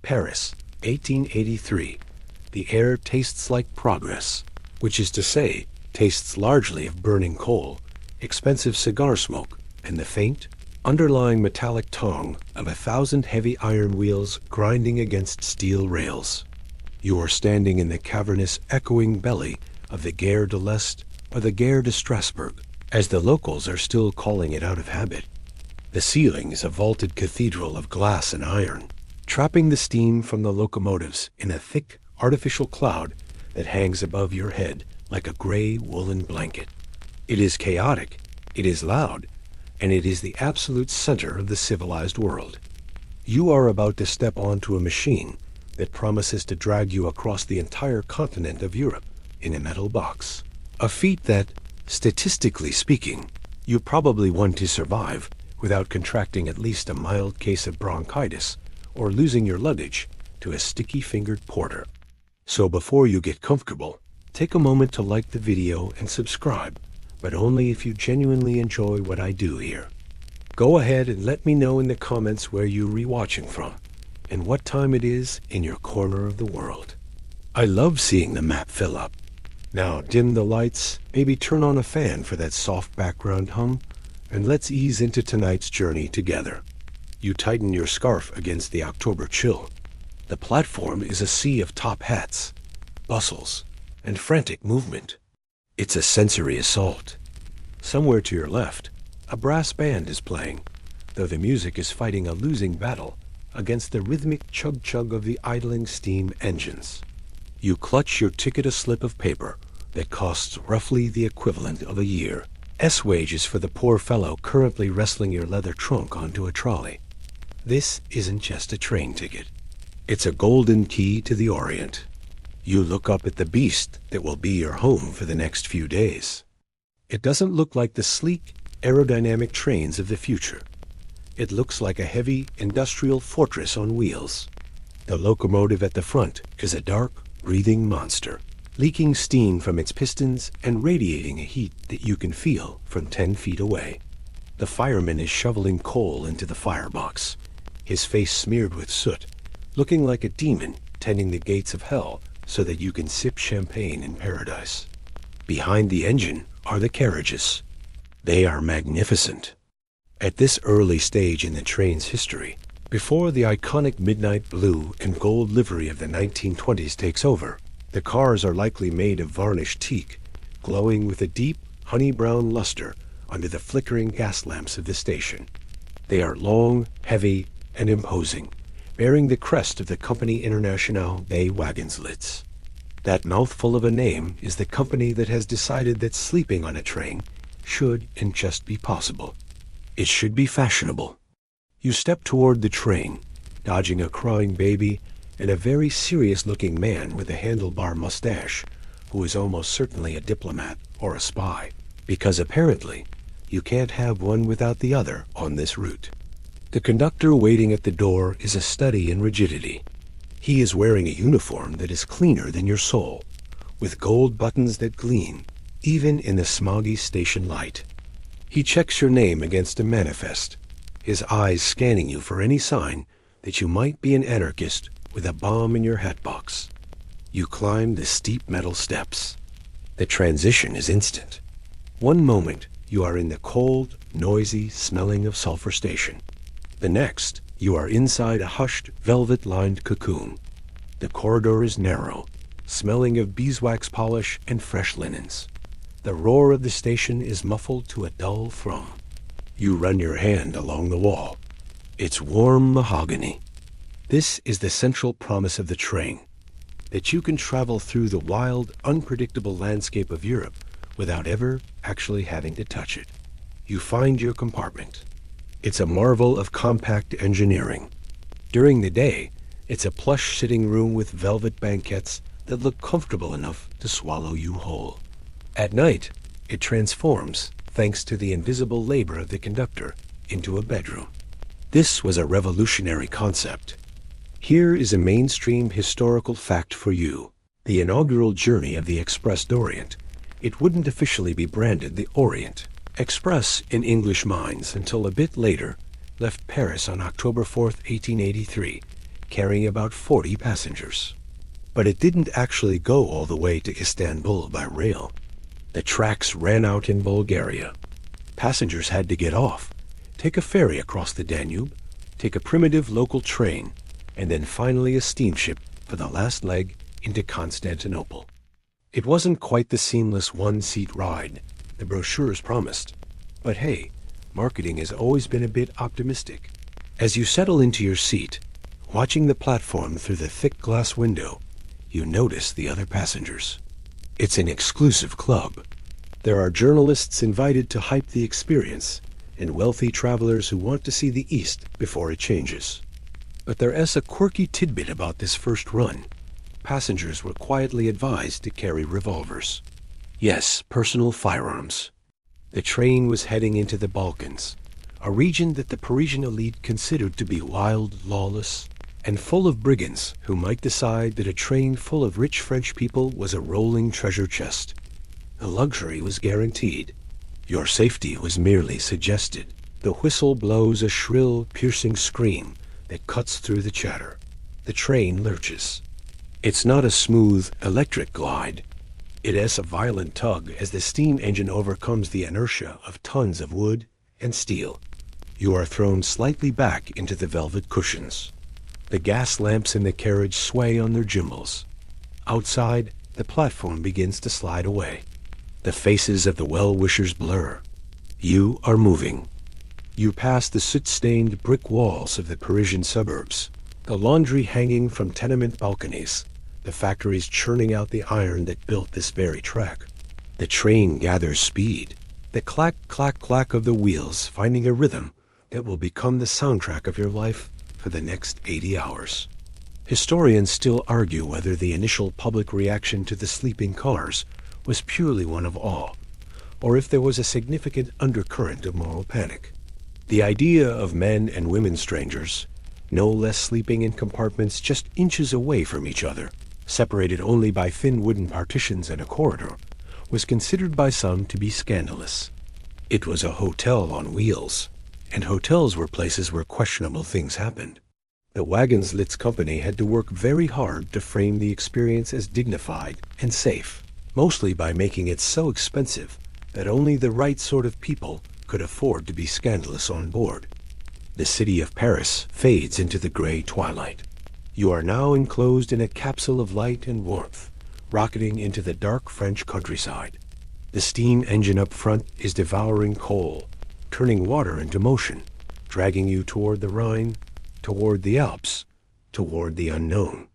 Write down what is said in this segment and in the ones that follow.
Paris, 1883. The air tastes like progress, which is to say, tastes largely of burning coal, expensive cigar smoke, and the faint, underlying metallic tong of 1,000 heavy iron wheels grinding against steel rails. You are standing in the cavernous, echoing belly of the Gare de l'Est, or the Gare de Strasbourg, as the locals are still calling it out of habit. The ceiling is a vaulted cathedral of glass and iron, trapping the steam from the locomotives in a thick, artificial cloud that hangs above your head like a gray woolen blanket. It is chaotic, it is loud, and it is the absolute center of the civilized world. You are about to step onto a machine that promises to drag you across the entire continent of Europe in a metal box. A feat that, statistically speaking, you probably want to survive without contracting at least a mild case of bronchitis or losing your luggage to a sticky-fingered porter. So before you get comfortable, take a moment to like the video and subscribe, but only if you genuinely enjoy what I do here. Go ahead and let me know in the comments where you're rewatching from and what time it is in your corner of the world. I love seeing the map fill up. Now dim the lights, maybe turn on a fan for that soft background hum, and let's ease into tonight's journey together. You tighten your scarf against the October chill. The platform is a sea of top hats, bustles, and frantic movement. It's a sensory assault. Somewhere to your left, a brass band is playing, though the music is fighting a losing battle against the rhythmic chug-chug of the idling steam engines. You clutch your ticket, a slip of paper that costs roughly the equivalent of a year's wages for the poor fellow currently wrestling your leather trunk onto a trolley. This isn't just a train ticket. It's a golden key to the Orient. You look up at the beast that will be your home for the next few days. It doesn't look like the sleek, aerodynamic trains of the future. It looks like a heavy, industrial fortress on wheels. The locomotive at the front is a dark, breathing monster, leaking steam from its pistons and radiating a heat that you can feel from 10 feet away. The fireman is shoveling coal into the firebox, his face smeared with soot, looking like a demon tending the gates of hell so that you can sip champagne in paradise. Behind the engine are the carriages. They are magnificent. At this early stage in the train's history, before the iconic midnight blue and gold livery of the 1920s takes over, the cars are likely made of varnished teak, glowing with a deep, honey-brown luster under the flickering gas lamps of the station. They are long, heavy, and imposing, bearing the crest of the Compagnie Internationale des Wagonslits. That mouthful of a name is the company that has decided that sleeping on a train should and just be possible. It should be fashionable. You step toward the train, dodging a crying baby and a very serious-looking man with a handlebar mustache, who is almost certainly a diplomat or a spy, because apparently you can't have one without the other on this route. The conductor waiting at the door is a study in rigidity. He is wearing a uniform that is cleaner than your soul, with gold buttons that gleam, even in the smoggy station light. He checks your name against a manifest, his eyes scanning you for any sign that you might be an anarchist with a bomb in your hatbox. You climb the steep metal steps. The transition is instant. One moment, you are in the cold, noisy, smelling of sulfur station. The next, you are inside a hushed, velvet-lined cocoon. The corridor is narrow, smelling of beeswax polish and fresh linens. The roar of the station is muffled to a dull thrum. You run your hand along the wall. It's warm mahogany. This is the central promise of the train, that you can travel through the wild, unpredictable landscape of Europe without ever actually having to touch it. You find your compartment. It's a marvel of compact engineering. During the day, it's a plush sitting room with velvet banquettes that look comfortable enough to swallow you whole. At night, it transforms, thanks to the invisible labor of the conductor, into a bedroom. This was a revolutionary concept. Here is a mainstream historical fact for you. The inaugural journey of the Express d'Orient. It wouldn't officially be branded the Orient Express in English minds until a bit later left Paris on October 4th, 1883, carrying about 40 passengers. But it didn't actually go all the way to Istanbul by rail. The tracks ran out in Bulgaria. Passengers had to get off, take a ferry across the Danube, take a primitive local train, and then finally a steamship for the last leg into Constantinople. It wasn't quite the seamless one-seat ride the brochures promised. But hey, marketing has always been a bit optimistic. As you settle into your seat, watching the platform through the thick glass window, you notice the other passengers. It's an exclusive club. There are journalists invited to hype the experience, and wealthy travelers who want to see the East before it changes. But there is a quirky tidbit about this first run. Passengers were quietly advised to carry revolvers. Yes, personal firearms. The train was heading into the Balkans, a region that the Parisian elite considered to be wild, lawless, and full of brigands who might decide that a train full of rich French people was a rolling treasure chest. The luxury was guaranteed. Your safety was merely suggested. The whistle blows a shrill, piercing scream that cuts through the chatter. The train lurches. It's not a smooth, electric glide. It is a violent tug as the steam engine overcomes the inertia of tons of wood and steel. You are thrown slightly back into the velvet cushions. The gas lamps in the carriage sway on their gimbals. Outside, the platform begins to slide away. The faces of the well-wishers blur. You are moving. You pass the soot-stained brick walls of the Parisian suburbs, the laundry hanging from tenement balconies, the factories churning out the iron that built this very track. The train gathers speed, the clack, clack, clack of the wheels finding a rhythm that will become the soundtrack of your life for the next 80 hours. Historians still argue whether the initial public reaction to the sleeping cars was purely one of awe, or if there was a significant undercurrent of moral panic. The idea of men and women strangers, no less sleeping in compartments just inches away from each other, separated only by thin wooden partitions and a corridor, was considered by some to be scandalous. It was a hotel on wheels, and hotels were places where questionable things happened. The Wagenslitz company had to work very hard to frame the experience as dignified and safe, mostly by making it so expensive that only the right sort of people could afford to be scandalous on board. The city of Paris fades into the gray twilight. You are now enclosed in a capsule of light and warmth, rocketing into the dark French countryside. The steam engine up front is devouring coal, turning water into motion, dragging you toward the Rhine, toward the Alps, toward the unknown.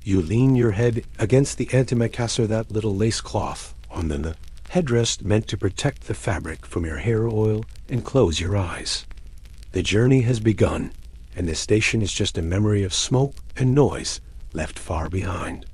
You lean your head against the antimacassar, that little lace cloth on the headrest meant to protect the fabric from your hair oil and close your eyes. The journey has begun, and the station is just a memory of smoke and noise left far behind.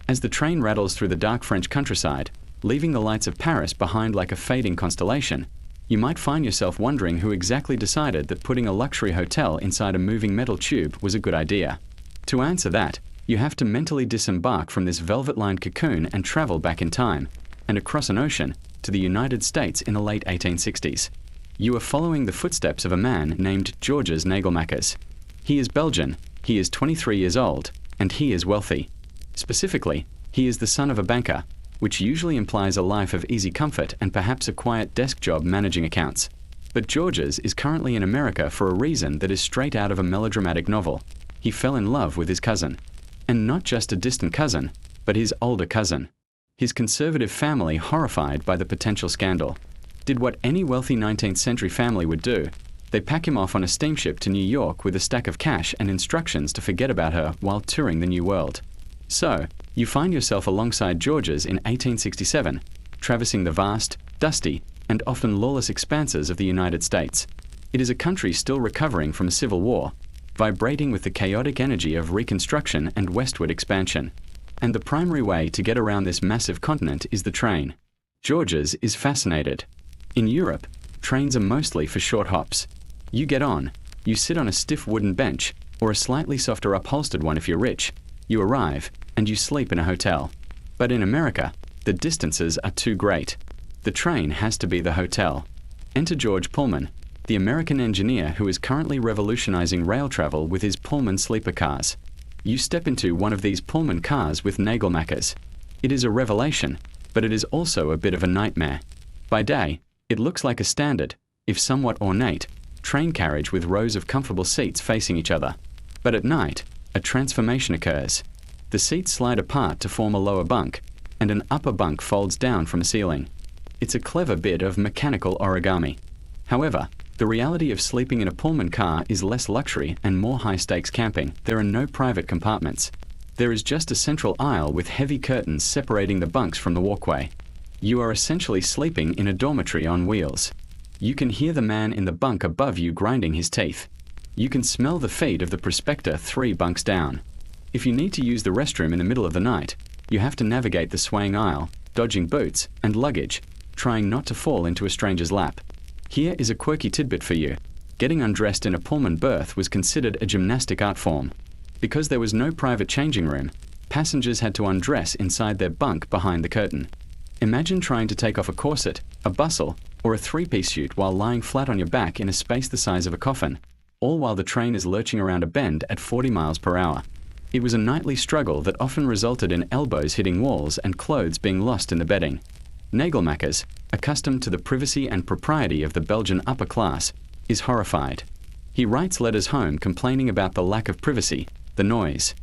As the train rattles through the dark French countryside, leaving the lights of Paris behind like a fading constellation, you might find yourself wondering who exactly decided that putting a luxury hotel inside a moving metal tube was a good idea. To answer that, you have to mentally disembark from this velvet-lined cocoon and travel back in time, and across an ocean, to the United States in the late 1860s. You are following the footsteps of a man named Georges Nagelmakers. He is Belgian, he is 23 years old, and he is wealthy. Specifically, he is the son of a banker, which usually implies a life of easy comfort and perhaps a quiet desk job managing accounts. But Georges is currently in America for a reason that is straight out of a melodramatic novel. He fell in love with his cousin. And not just a distant cousin, but his older cousin. His conservative family, horrified by the potential scandal, did what any wealthy 19th century family would do. They pack him off on a steamship to New York with a stack of cash and instructions to forget about her while touring the New World. So, you find yourself alongside Georges in 1867, traversing the vast, dusty, and often lawless expanses of the United States. It is a country still recovering from a civil war, vibrating with the chaotic energy of Reconstruction and westward expansion. And the primary way to get around this massive continent is the train. Georges is fascinated. In Europe, trains are mostly for short hops. You get on, you sit on a stiff wooden bench, or a slightly softer upholstered one if you're rich. You arrive, and you sleep in a hotel. But in America, the distances are too great. The train has to be the hotel. Enter George Pullman, the American engineer who is currently revolutionizing rail travel with his Pullman sleeper cars. You step into one of these Pullman cars with nagelmakers. It is a revelation, but it is also a bit of a nightmare. By day, it looks like a standard, if somewhat ornate, train carriage with rows of comfortable seats facing each other. But at night, a transformation occurs. The seats slide apart to form a lower bunk, and an upper bunk folds down from a ceiling. It's a clever bit of mechanical origami. However, the reality of sleeping in a Pullman car is less luxury and more high-stakes camping. There are no private compartments. There is just a central aisle with heavy curtains separating the bunks from the walkway. You are essentially sleeping in a dormitory on wheels. You can hear the man in the bunk above you grinding his teeth. You can smell the feet of the prospector 3 bunks down. If you need to use the restroom in the middle of the night, you have to navigate the swaying aisle, dodging boots and luggage, trying not to fall into a stranger's lap. Here is a quirky tidbit for you. Getting undressed in a Pullman berth was considered a gymnastic art form. Because there was no private changing room, passengers had to undress inside their bunk behind the curtain. Imagine trying to take off a corset, a bustle, or a 3-piece suit while lying flat on your back in a space the size of a coffin, all while the train is lurching around a bend at 40 miles per hour. It was a nightly struggle that often resulted in elbows hitting walls and clothes being lost in the bedding. Nagelmakers, accustomed to the privacy and propriety of the Belgian upper class, is horrified. He writes letters home complaining about the lack of privacy, the noise,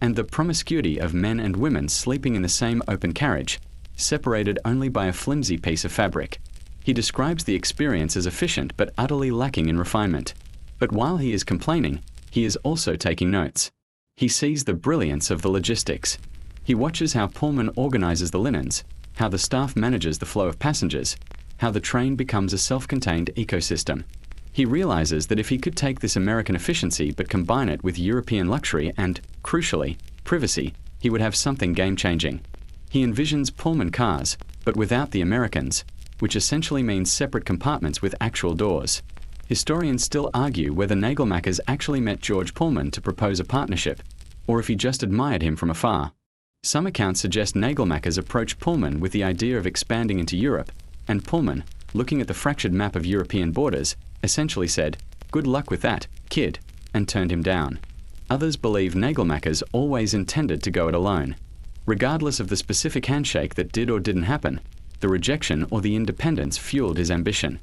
and the promiscuity of men and women sleeping in the same open carriage, separated only by a flimsy piece of fabric. He describes the experience as efficient but utterly lacking in refinement. But while he is complaining, he is also taking notes. He sees the brilliance of the logistics. He watches how Pullman organizes the linens, how the staff manages the flow of passengers, how the train becomes a self-contained ecosystem. He realizes that if he could take this American efficiency but combine it with European luxury and, crucially, privacy, he would have something game-changing. He envisions Pullman cars, but without the Americans, which essentially means separate compartments with actual doors. Historians still argue whether nagelmakers actually met George Pullman to propose a partnership, or if he just admired him from afar. Some accounts suggest nagelmakers approached Pullman with the idea of expanding into Europe, and Pullman, looking at the fractured map of European borders, essentially said, "Good luck with that, kid," and turned him down. Others believe nagelmakers always intended to go it alone. Regardless of the specific handshake that did or didn't happen, the rejection or the independence fueled his ambition.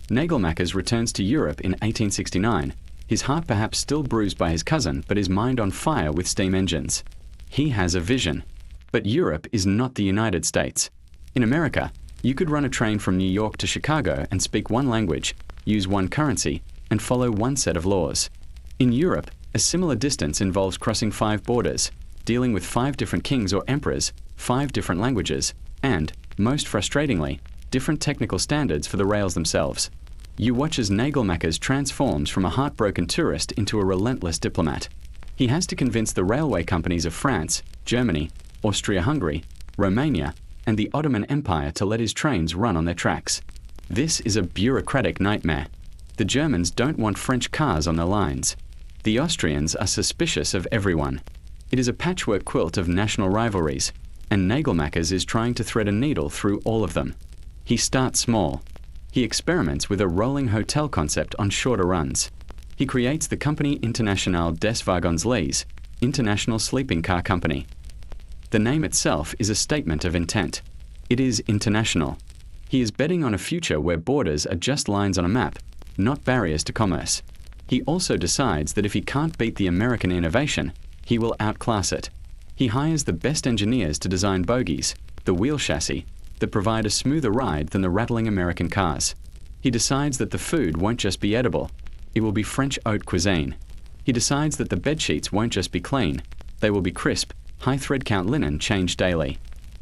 Nagelmakers returns to Europe in 1869, his heart perhaps still bruised by his cousin, but his mind on fire with steam engines. He has a vision. But Europe is not the United States. In America, you could run a train from New York to Chicago and speak one language, use one currency, and follow one set of laws. In Europe, a similar distance involves crossing 5 borders, dealing with 5 different kings or emperors, 5 different languages, and, most frustratingly, different technical standards for the rails themselves. You watch as nagelmakers transforms from a heartbroken tourist into a relentless diplomat. He has to convince the railway companies of France, Germany, Austria-Hungary, Romania, and the Ottoman Empire to let his trains run on their tracks. This is a bureaucratic nightmare. The Germans don't want French cars on their lines. The Austrians are suspicious of everyone. It is a patchwork quilt of national rivalries, and nagelmakers is trying to thread a needle through all of them. He starts small. He experiments with a rolling hotel concept on shorter runs. He creates the Compagnie Internationale des Wagons Lits, International Sleeping Car Company. The name itself is a statement of intent. It is international. He is betting on a future where borders are just lines on a map, not barriers to commerce. He also decides that if he can't beat the American innovation, he will outclass it. He hires the best engineers to design bogies, the wheel chassis, that provide a smoother ride than the rattling American cars. He decides that the food won't just be edible, it will be French haute cuisine. He decides that the bedsheets won't just be clean, they will be crisp, high thread count linen changed daily.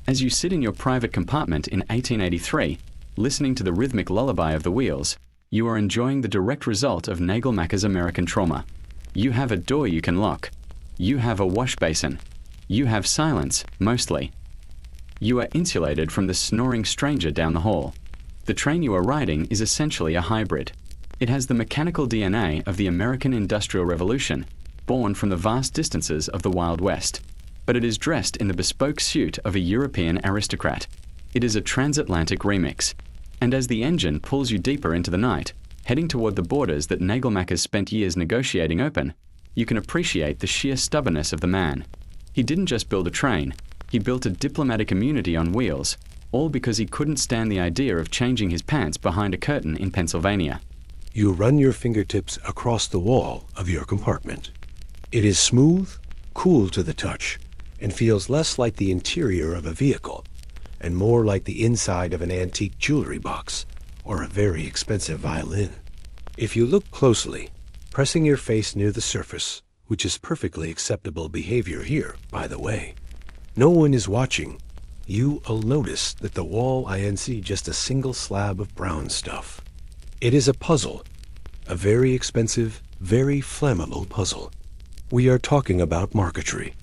As you sit in your private compartment in 1883, listening to the rhythmic lullaby of the wheels, you are enjoying the direct result of nagelmakers' American trauma. You have a door you can lock. You have a wash basin. You have silence, mostly. You are insulated from the snoring stranger down the hall. The train you are riding is essentially a hybrid. It has the mechanical DNA of the American Industrial Revolution, born from the vast distances of the Wild West. But it is dressed in the bespoke suit of a European aristocrat. It is a transatlantic remix. And as the engine pulls you deeper into the night, heading toward the borders that nagelmakers spent years negotiating open, you can appreciate the sheer stubbornness of the man. He didn't just build a train, he built a diplomatic immunity on wheels, all because he couldn't stand the idea of changing his pants behind a curtain in Pennsylvania. You run your fingertips across the wall of your compartment. It is smooth, cool to the touch, and feels less like the interior of a vehicle, and more like the inside of an antique jewelry box or a very expensive violin. If you look closely, pressing your face near the surface, which is perfectly acceptable behavior here, by the way, no one is watching, you'll notice that the wall isn't just a single slab of brown stuff. It is a puzzle, a very expensive, very flammable puzzle. We are talking about marquetry.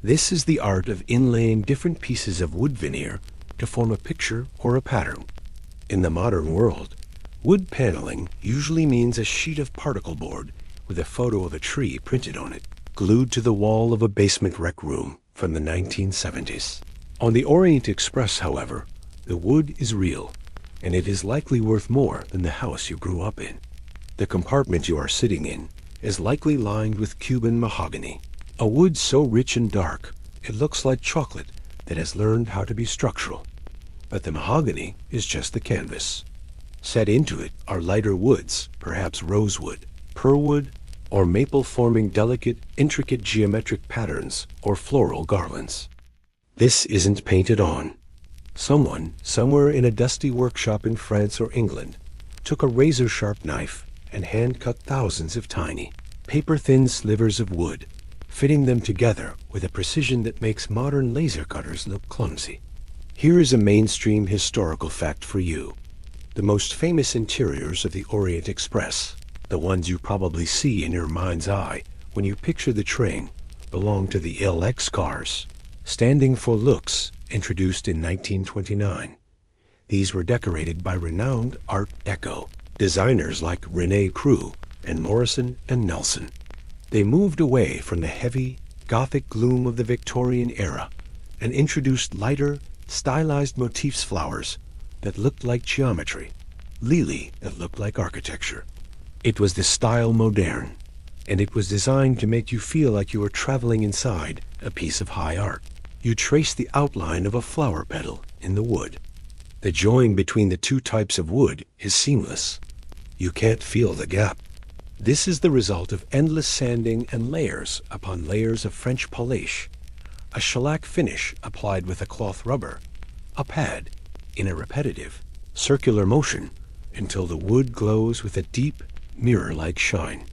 This is the art of inlaying different pieces of wood veneer to form a picture or a pattern. In the modern world, wood paneling usually means a sheet of particle board with a photo of a tree printed on it, glued to the wall of a basement rec room from the 1970s. On the Orient Express, however, the wood is real, and it is likely worth more than the house you grew up in. The compartment you are sitting in is likely lined with Cuban mahogany, a wood so rich and dark it looks like chocolate that has learned how to be structural. But the mahogany is just the canvas. Set into it are lighter woods, perhaps rosewood, pearlwood, or maple, forming delicate, intricate geometric patterns or floral garlands. This isn't painted on. Someone, somewhere in a dusty workshop in France or England, took a razor-sharp knife and hand-cut thousands of tiny, paper-thin slivers of wood, fitting them together with a precision that makes modern laser cutters look clumsy. Here is a mainstream historical fact for you. The most famous interiors of the Orient Express, the ones you probably see in your mind's eye when you picture the train, belong to the LX cars, standing for looks, introduced in 1929. These were decorated by renowned Art Deco designers like René Crew and Morrison and Nelson. They moved away from the heavy, Gothic gloom of the Victorian era and introduced lighter, stylized motifs, flowers that looked like geometry, lily that looked like architecture. It was the style moderne, and it was designed to make you feel like you were traveling inside a piece of high art. You trace the outline of a flower petal in the wood. The join between the two types of wood is seamless. You can't feel the gap. This is the result of endless sanding and layers upon layers of French polish, a shellac finish applied with a cloth rubber, a pad, in a repetitive, circular motion until the wood glows with a deep, mirror-like shine.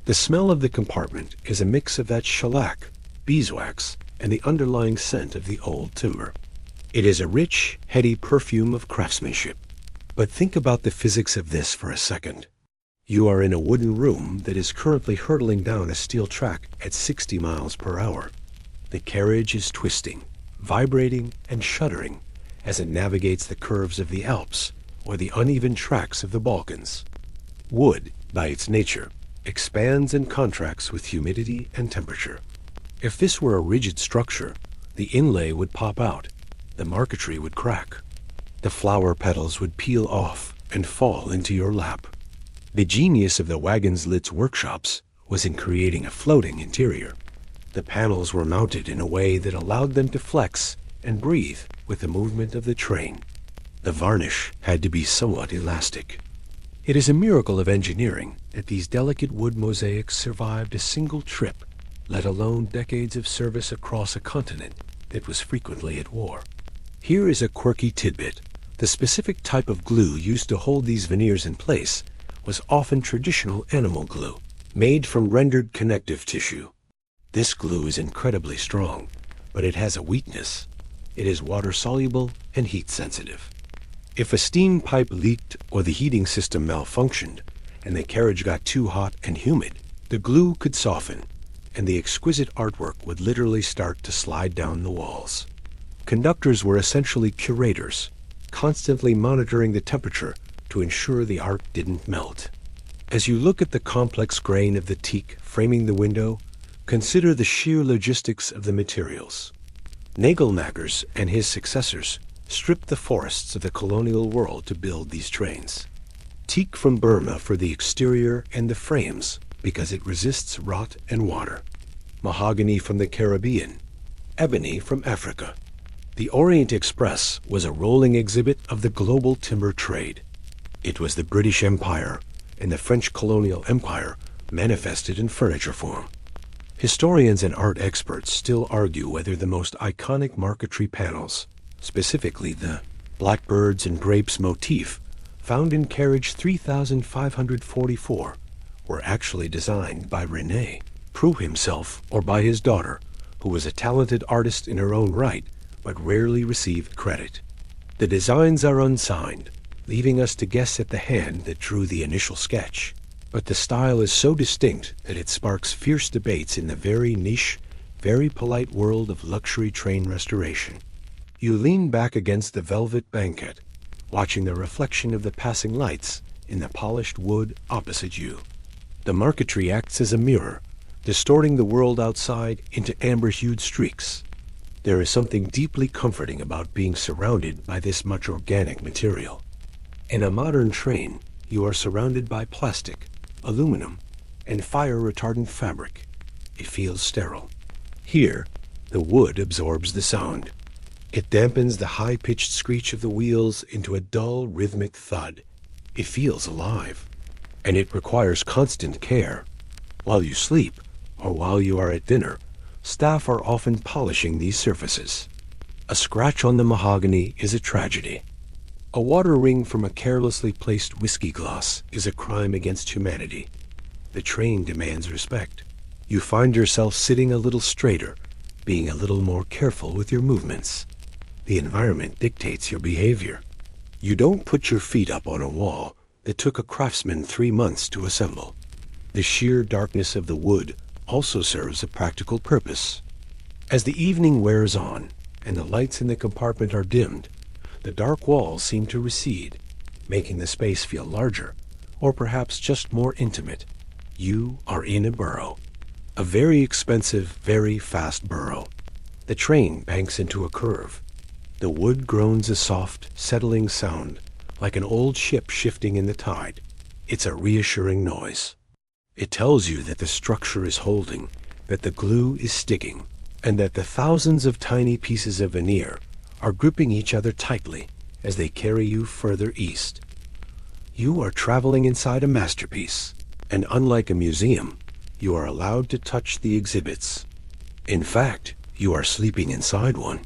The smell of the compartment is a mix of that shellac, beeswax, and the underlying scent of the old timber. It is a rich, heady perfume of craftsmanship. But think about the physics of this for a second. You are in a wooden room that is currently hurtling down a steel track at 60 miles per hour. The carriage is twisting, vibrating, and shuddering as it navigates the curves of the Alps or the uneven tracks of the Balkans. Wood, by its nature, expands and contracts with humidity and temperature. If this were a rigid structure, the inlay would pop out, the marquetry would crack, the flower petals would peel off and fall into your lap. The genius of the Wagenslitz workshops was in creating a floating interior. The panels were mounted in a way that allowed them to flex and breathe with the movement of the train. The varnish had to be somewhat elastic. It is a miracle of engineering that these delicate wood mosaics survived a single trip, let alone decades of service across a continent that was frequently at war. Here is a quirky tidbit. The specific type of glue used to hold these veneers in place was often traditional animal glue, made from rendered connective tissue. This glue is incredibly strong, but it has a weakness. It is water-soluble and heat-sensitive. If a steam pipe leaked or the heating system malfunctioned, and the carriage got too hot and humid, the glue could soften, and the exquisite artwork would literally start to slide down the walls. Conductors were essentially curators, constantly monitoring the temperature to ensure the art didn't melt. As you look at the complex grain of the teak framing the window, consider the sheer logistics of the materials. Nagelmackers and his successors stripped the forests of the colonial world to build these trains. Teak from Burma for the exterior and the frames, because it resists rot and water. Mahogany from the Caribbean, ebony from Africa. The Orient Express was a rolling exhibit of the global timber trade. It was the British Empire and the French colonial empire manifested in furniture form. Historians and art experts still argue whether the most iconic marquetry panels, specifically the blackbirds and grapes motif found in carriage 3544, were actually designed by René Preux himself or by his daughter, who was a talented artist in her own right but rarely received credit. The designs are unsigned, leaving us to guess at the hand that drew the initial sketch. But the style is so distinct that it sparks fierce debates in the very niche, very polite world of luxury train restoration. You lean back against the velvet banquette, watching the reflection of the passing lights in the polished wood opposite you. The marquetry acts as a mirror, distorting the world outside into amber-hued streaks. There is something deeply comforting about being surrounded by this much organic material. In a modern train, you are surrounded by plastic, aluminum, and fire-retardant fabric. It feels sterile. Here, the wood absorbs the sound. It dampens the high-pitched screech of the wheels into a dull, rhythmic thud. It feels alive. And it requires constant care. While you sleep, or while you are at dinner, staff are often polishing these surfaces. A scratch on the mahogany is a tragedy. A water ring from a carelessly placed whiskey glass is a crime against humanity. The train demands respect. You find yourself sitting a little straighter, being a little more careful with your movements. The environment dictates your behavior. You don't put your feet up on a wall that took a craftsman 3 months to assemble. The sheer darkness of the wood also serves a practical purpose. As the evening wears on and the lights in the compartment are dimmed, the dark walls seem to recede, making the space feel larger, or perhaps just more intimate. You are in a burrow. A very expensive, very fast burrow. The train banks into a curve. The wood groans a soft, settling sound, like an old ship shifting in the tide. It's a reassuring noise. It tells you that the structure is holding, that the glue is sticking, and that the thousands of tiny pieces of veneer are gripping each other tightly as they carry you further east. You are traveling inside a masterpiece, and unlike a museum, you are allowed to touch the exhibits. In fact, you are sleeping inside one.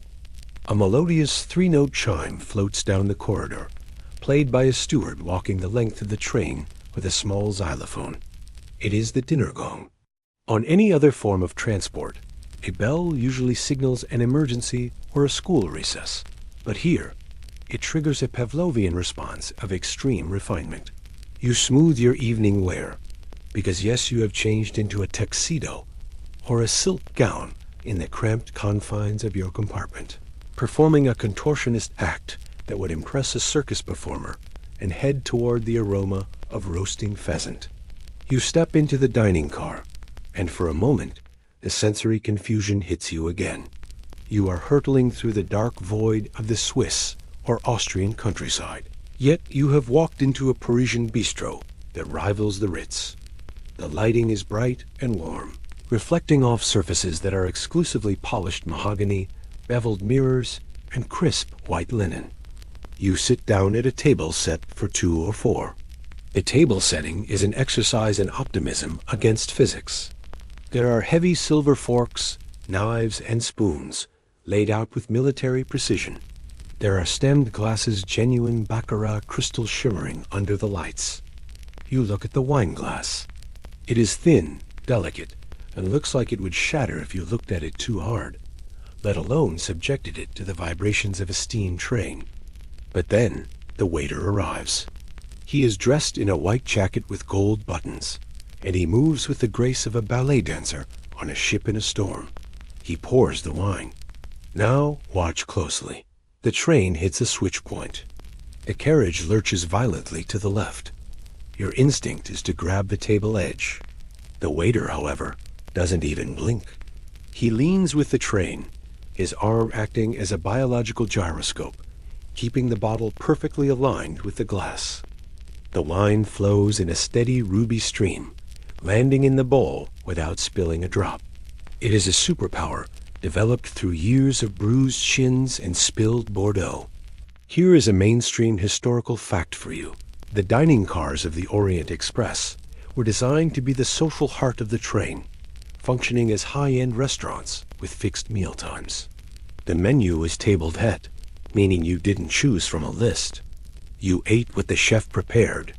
A melodious 3-note chime floats down the corridor, played by a steward walking the length of the train with a small xylophone. It is the dinner gong. On any other form of transport, a bell usually signals an emergency or a school recess. But here, it triggers a Pavlovian response of extreme refinement. You smooth your evening wear, because yes, you have changed into a tuxedo or a silk gown in the cramped confines of your compartment, performing a contortionist act that would impress a circus performer and head toward the aroma of roasting pheasant. You step into the dining car, and for a moment, the sensory confusion hits you again. You are hurtling through the dark void of the Swiss or Austrian countryside. Yet you have walked into a Parisian bistro that rivals the Ritz. The lighting is bright and warm, reflecting off surfaces that are exclusively polished mahogany, beveled mirrors, and crisp white linen. You sit down at a table set for 2 or 4. A table setting is an exercise in optimism against physics. There are heavy silver forks, knives, and spoons, laid out with military precision. There are stemmed glasses, genuine baccarat crystal shimmering under the lights. You look at the wine glass. It is thin, delicate, and looks like it would shatter if you looked at it too hard, let alone subjected it to the vibrations of a steam train. But then the waiter arrives. He is dressed in a white jacket with gold buttons, and he moves with the grace of a ballet dancer on a ship in a storm. He pours the wine. Now watch closely. The train hits a switch point. The carriage lurches violently to the left. Your instinct is to grab the table edge. The waiter, however, doesn't even blink. He leans with the train, his arm acting as a biological gyroscope, keeping the bottle perfectly aligned with the glass. The wine flows in a steady ruby stream, landing in the bowl without spilling a drop. It is a superpower developed through years of bruised shins and spilled Bordeaux. Here is a mainstream historical fact for you. The dining cars of the Orient Express were designed to be the social heart of the train, functioning as high-end restaurants with fixed meal times. The menu was table d'hôte, meaning you didn't choose from a list. You ate what the chef prepared.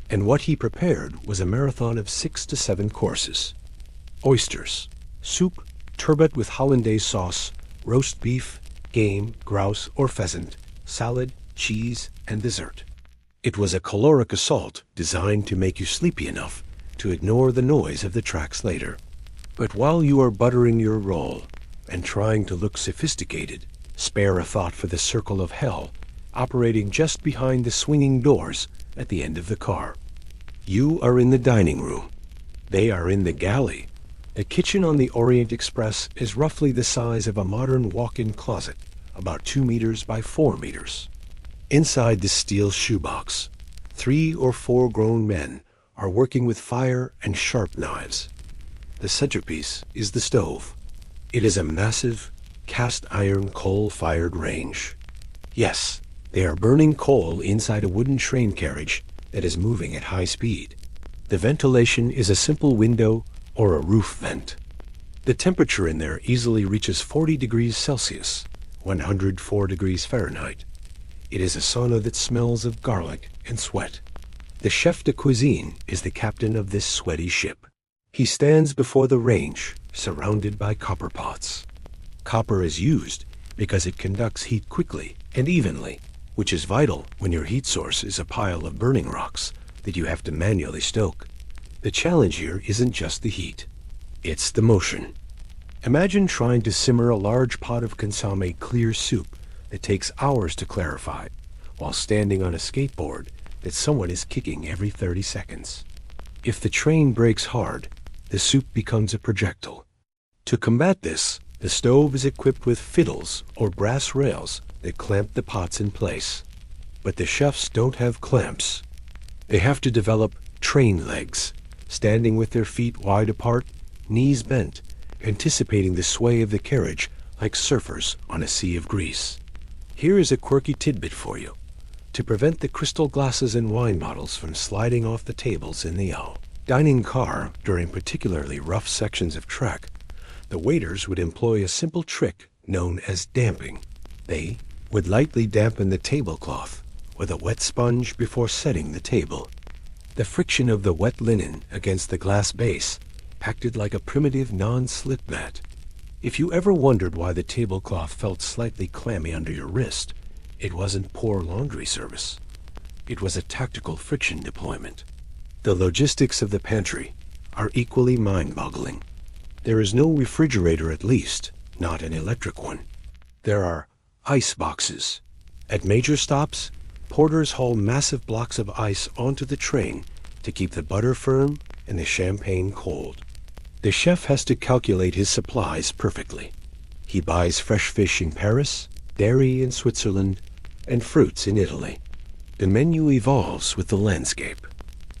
And what he prepared was a marathon of 6 to 7 courses. Oysters, soup, turbot with hollandaise sauce, roast beef, game, grouse or pheasant, salad, cheese, and dessert. It was a caloric assault designed to make you sleepy enough to ignore the noise of the tracks later. But while you are buttering your roll and trying to look sophisticated, spare a thought for the circle of hell operating just behind the swinging doors at the end of the car. You are in the dining room. They are in the galley. The kitchen on the Orient Express is roughly the size of a modern walk-in closet, about 2 meters by 4 meters. Inside the steel shoebox, 3 or 4 grown men are working with fire and sharp knives. The centerpiece is the stove. It is a massive, cast-iron coal-fired range. Yes, they are burning coal inside a wooden train carriage that is moving at high speed. The ventilation is a simple window or a roof vent. The temperature in there easily reaches 40 degrees Celsius, 104 degrees Fahrenheit. It is a sauna that smells of garlic and sweat. The chef de cuisine is the captain of this sweaty ship. He stands before the range, surrounded by copper pots. Copper is used because it conducts heat quickly and evenly, which is vital when your heat source is a pile of burning rocks that you have to manually stoke. The challenge here isn't just the heat, it's the motion. Imagine trying to simmer a large pot of consomme clear soup that takes hours to clarify, while standing on a skateboard that someone is kicking every 30 seconds. If the train brakes hard, the soup becomes a projectile. To combat this, the stove is equipped with fiddles or brass rails that clamp the pots in place. But the chefs don't have clamps. They have to develop train legs, standing with their feet wide apart, knees bent, anticipating the sway of the carriage like surfers on a sea of grease. Here is a quirky tidbit for you. To prevent the crystal glasses and wine bottles from sliding off the tables in the dining car during particularly rough sections of track, the waiters would employ a simple trick known as damping. They would lightly dampen the tablecloth with a wet sponge before setting the table. The friction of the wet linen against the glass base acted like a primitive non-slip mat. If you ever wondered why the tablecloth felt slightly clammy under your wrist, it wasn't poor laundry service. It was a tactical friction deployment. The logistics of the pantry are equally mind-boggling. There is no refrigerator, at least, not an electric one. There are ice boxes. At major stops, porters haul massive blocks of ice onto the train to keep the butter firm and the champagne cold. The chef has to calculate his supplies perfectly. He buys fresh fish in Paris, dairy in Switzerland, and fruits in Italy. The menu evolves with the landscape.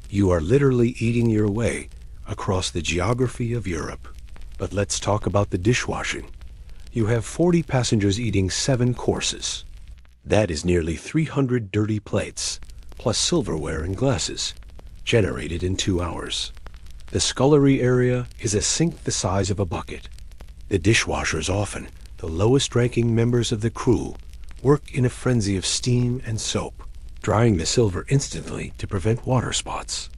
You are literally eating your way across the geography of Europe. But let's talk about the dishwashing. You have 40 passengers eating 7 courses. That is nearly 300 dirty plates, plus silverware and glasses, generated in 2 hours. The scullery area is a sink the size of a bucket. The dishwashers, often the lowest-ranking members of the crew, work in a frenzy of steam and soap, drying the silver instantly to prevent water spots.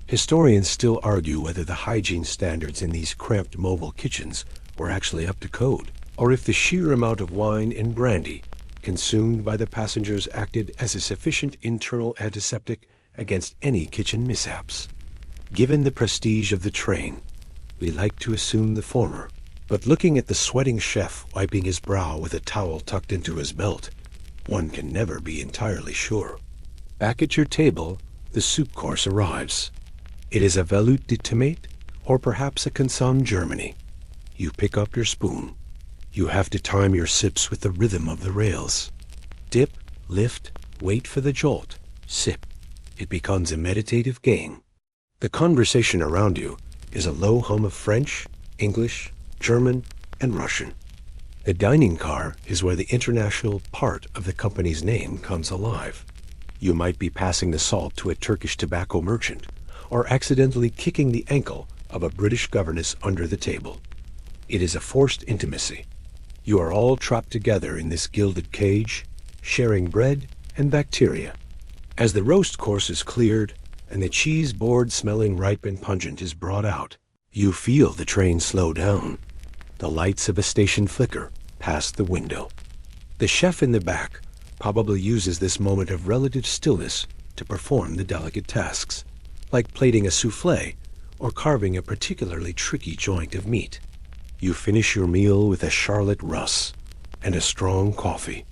Historians still argue whether the hygiene standards in these cramped mobile kitchens were actually up to code, or if the sheer amount of wine and brandy consumed by the passengers acted as a sufficient internal antiseptic against any kitchen mishaps. Given the prestige of the train, we like to assume the former, but looking at the sweating chef wiping his brow with a towel tucked into his belt, one can never be entirely sure. Back at your table, the soup course arrives. It is a veloute de tomate, or perhaps a consomme Germany. You pick up your spoon. You have to time your sips with the rhythm of the rails. Dip, lift, wait for the jolt, sip. It becomes a meditative game. The conversation around you is a low hum of French, English, German, and Russian. The dining car is where the international part of the company's name comes alive. You might be passing the salt to a Turkish tobacco merchant, or accidentally kicking the ankle of a British governess under the table. It is a forced intimacy. You are all trapped together in this gilded cage, sharing bread and bacteria. As the roast course is cleared, and the cheese board smelling ripe and pungent is brought out, you feel the train slow down. The lights of a station flicker past the window. The chef in the back probably uses this moment of relative stillness to perform the delicate tasks, like plating a soufflé or carving a particularly tricky joint of meat. You finish your meal with a Charlotte Russe and a strong coffee.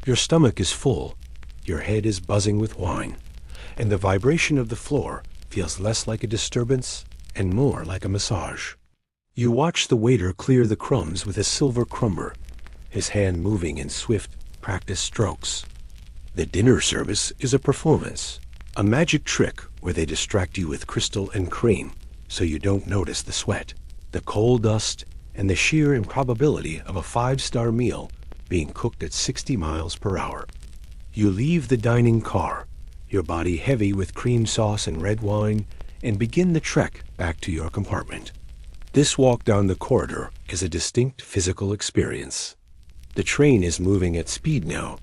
Your stomach is full, your head is buzzing with wine, and the vibration of the floor feels less like a disturbance and more like a massage. You watch the waiter clear the crumbs with a silver crumber, his hand moving in swift, practiced strokes. The dinner service is a performance, a magic trick where they distract you with crystal and cream so you don't notice the sweat, the coal dust, and the sheer improbability of a 5-star meal being cooked at 60 miles per hour. You leave the dining car, your body heavy with cream sauce and red wine, and begin the trek back to your compartment. This walk down the corridor is a distinct physical experience. The train is moving at speed now,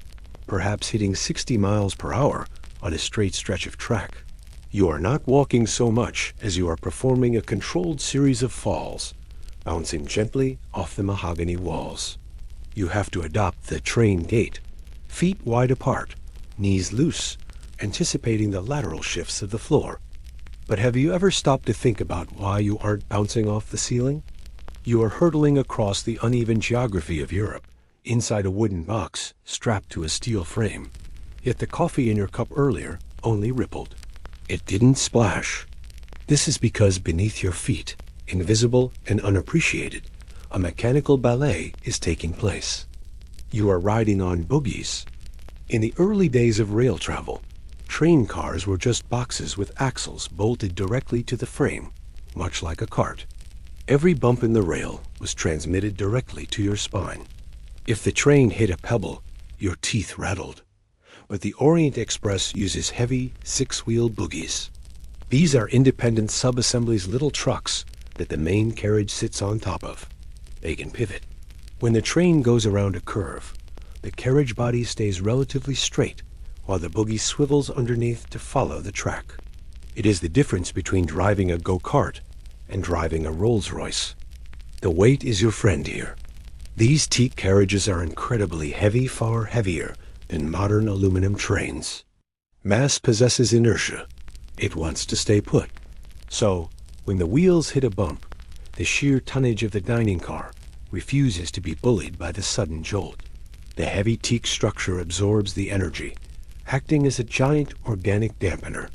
perhaps hitting 60 miles per hour on a straight stretch of track. You are not walking so much as you are performing a controlled series of falls, bouncing gently off the mahogany walls. You have to adopt the train gait, feet wide apart, knees loose, anticipating the lateral shifts of the floor. But have you ever stopped to think about why you aren't bouncing off the ceiling? You are hurtling across the uneven geography of Europe, inside a wooden box strapped to a steel frame. Yet the coffee in your cup earlier only rippled. It didn't splash. This is because beneath your feet, invisible and unappreciated, a mechanical ballet is taking place. You are riding on boogies. In the early days of rail travel, train cars were just boxes with axles bolted directly to the frame, much like a cart. Every bump in the rail was transmitted directly to your spine. If the train hit a pebble, your teeth rattled. But the Orient Express uses heavy, 6-wheel boogies. These are independent sub-assemblies, little trucks that the main carriage sits on top of. They can pivot. When the train goes around a curve, the carriage body stays relatively straight while the boogie swivels underneath to follow the track. It is the difference between driving a go-kart and driving a Rolls-Royce. The weight is your friend here. These teak carriages are incredibly heavy, far heavier than modern aluminum trains. Mass possesses inertia. It wants to stay put. So, when the wheels hit a bump, the sheer tonnage of the dining car refuses to be bullied by the sudden jolt. The heavy teak structure absorbs the energy, acting as a giant organic dampener.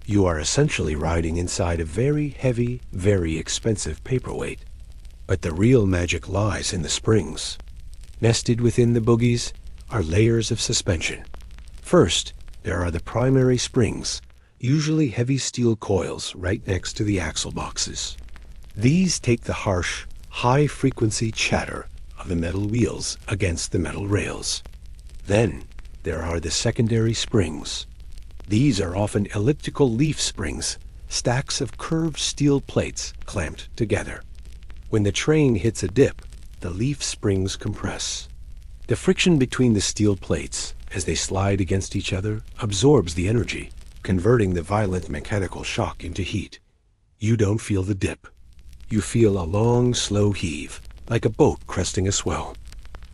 You are essentially riding inside a very heavy, very expensive paperweight. But the real magic lies in the springs. Nested within the boogies are layers of suspension. First, there are the primary springs, usually heavy steel coils right next to the axle boxes. These take the harsh, high-frequency chatter of the metal wheels against the metal rails. Then, there are the secondary springs. These are often elliptical leaf springs, stacks of curved steel plates clamped together. When the train hits a dip, the leaf springs compress. The friction between the steel plates, as they slide against each other, absorbs the energy, converting the violent mechanical shock into heat. You don't feel the dip. You feel a long, slow heave, like a boat cresting a swell.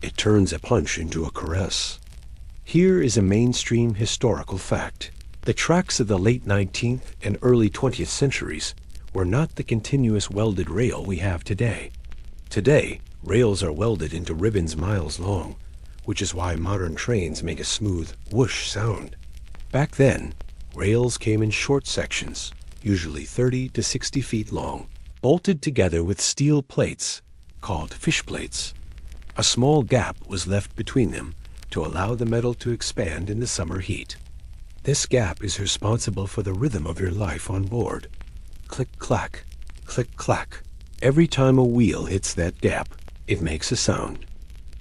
It turns a punch into a caress. Here is a mainstream historical fact. The tracks of the late 19th and early 20th centuries were not the continuous welded rail we have today. Today, rails are welded into ribbons miles long, which is why modern trains make a smooth whoosh sound. Back then, rails came in short sections, usually 30 to 60 feet long, bolted together with steel plates called fish plates. A small gap was left between them to allow the metal to expand in the summer heat. This gap is responsible for the rhythm of your life on board. Click-clack, click-clack. Every time a wheel hits that gap, it makes a sound.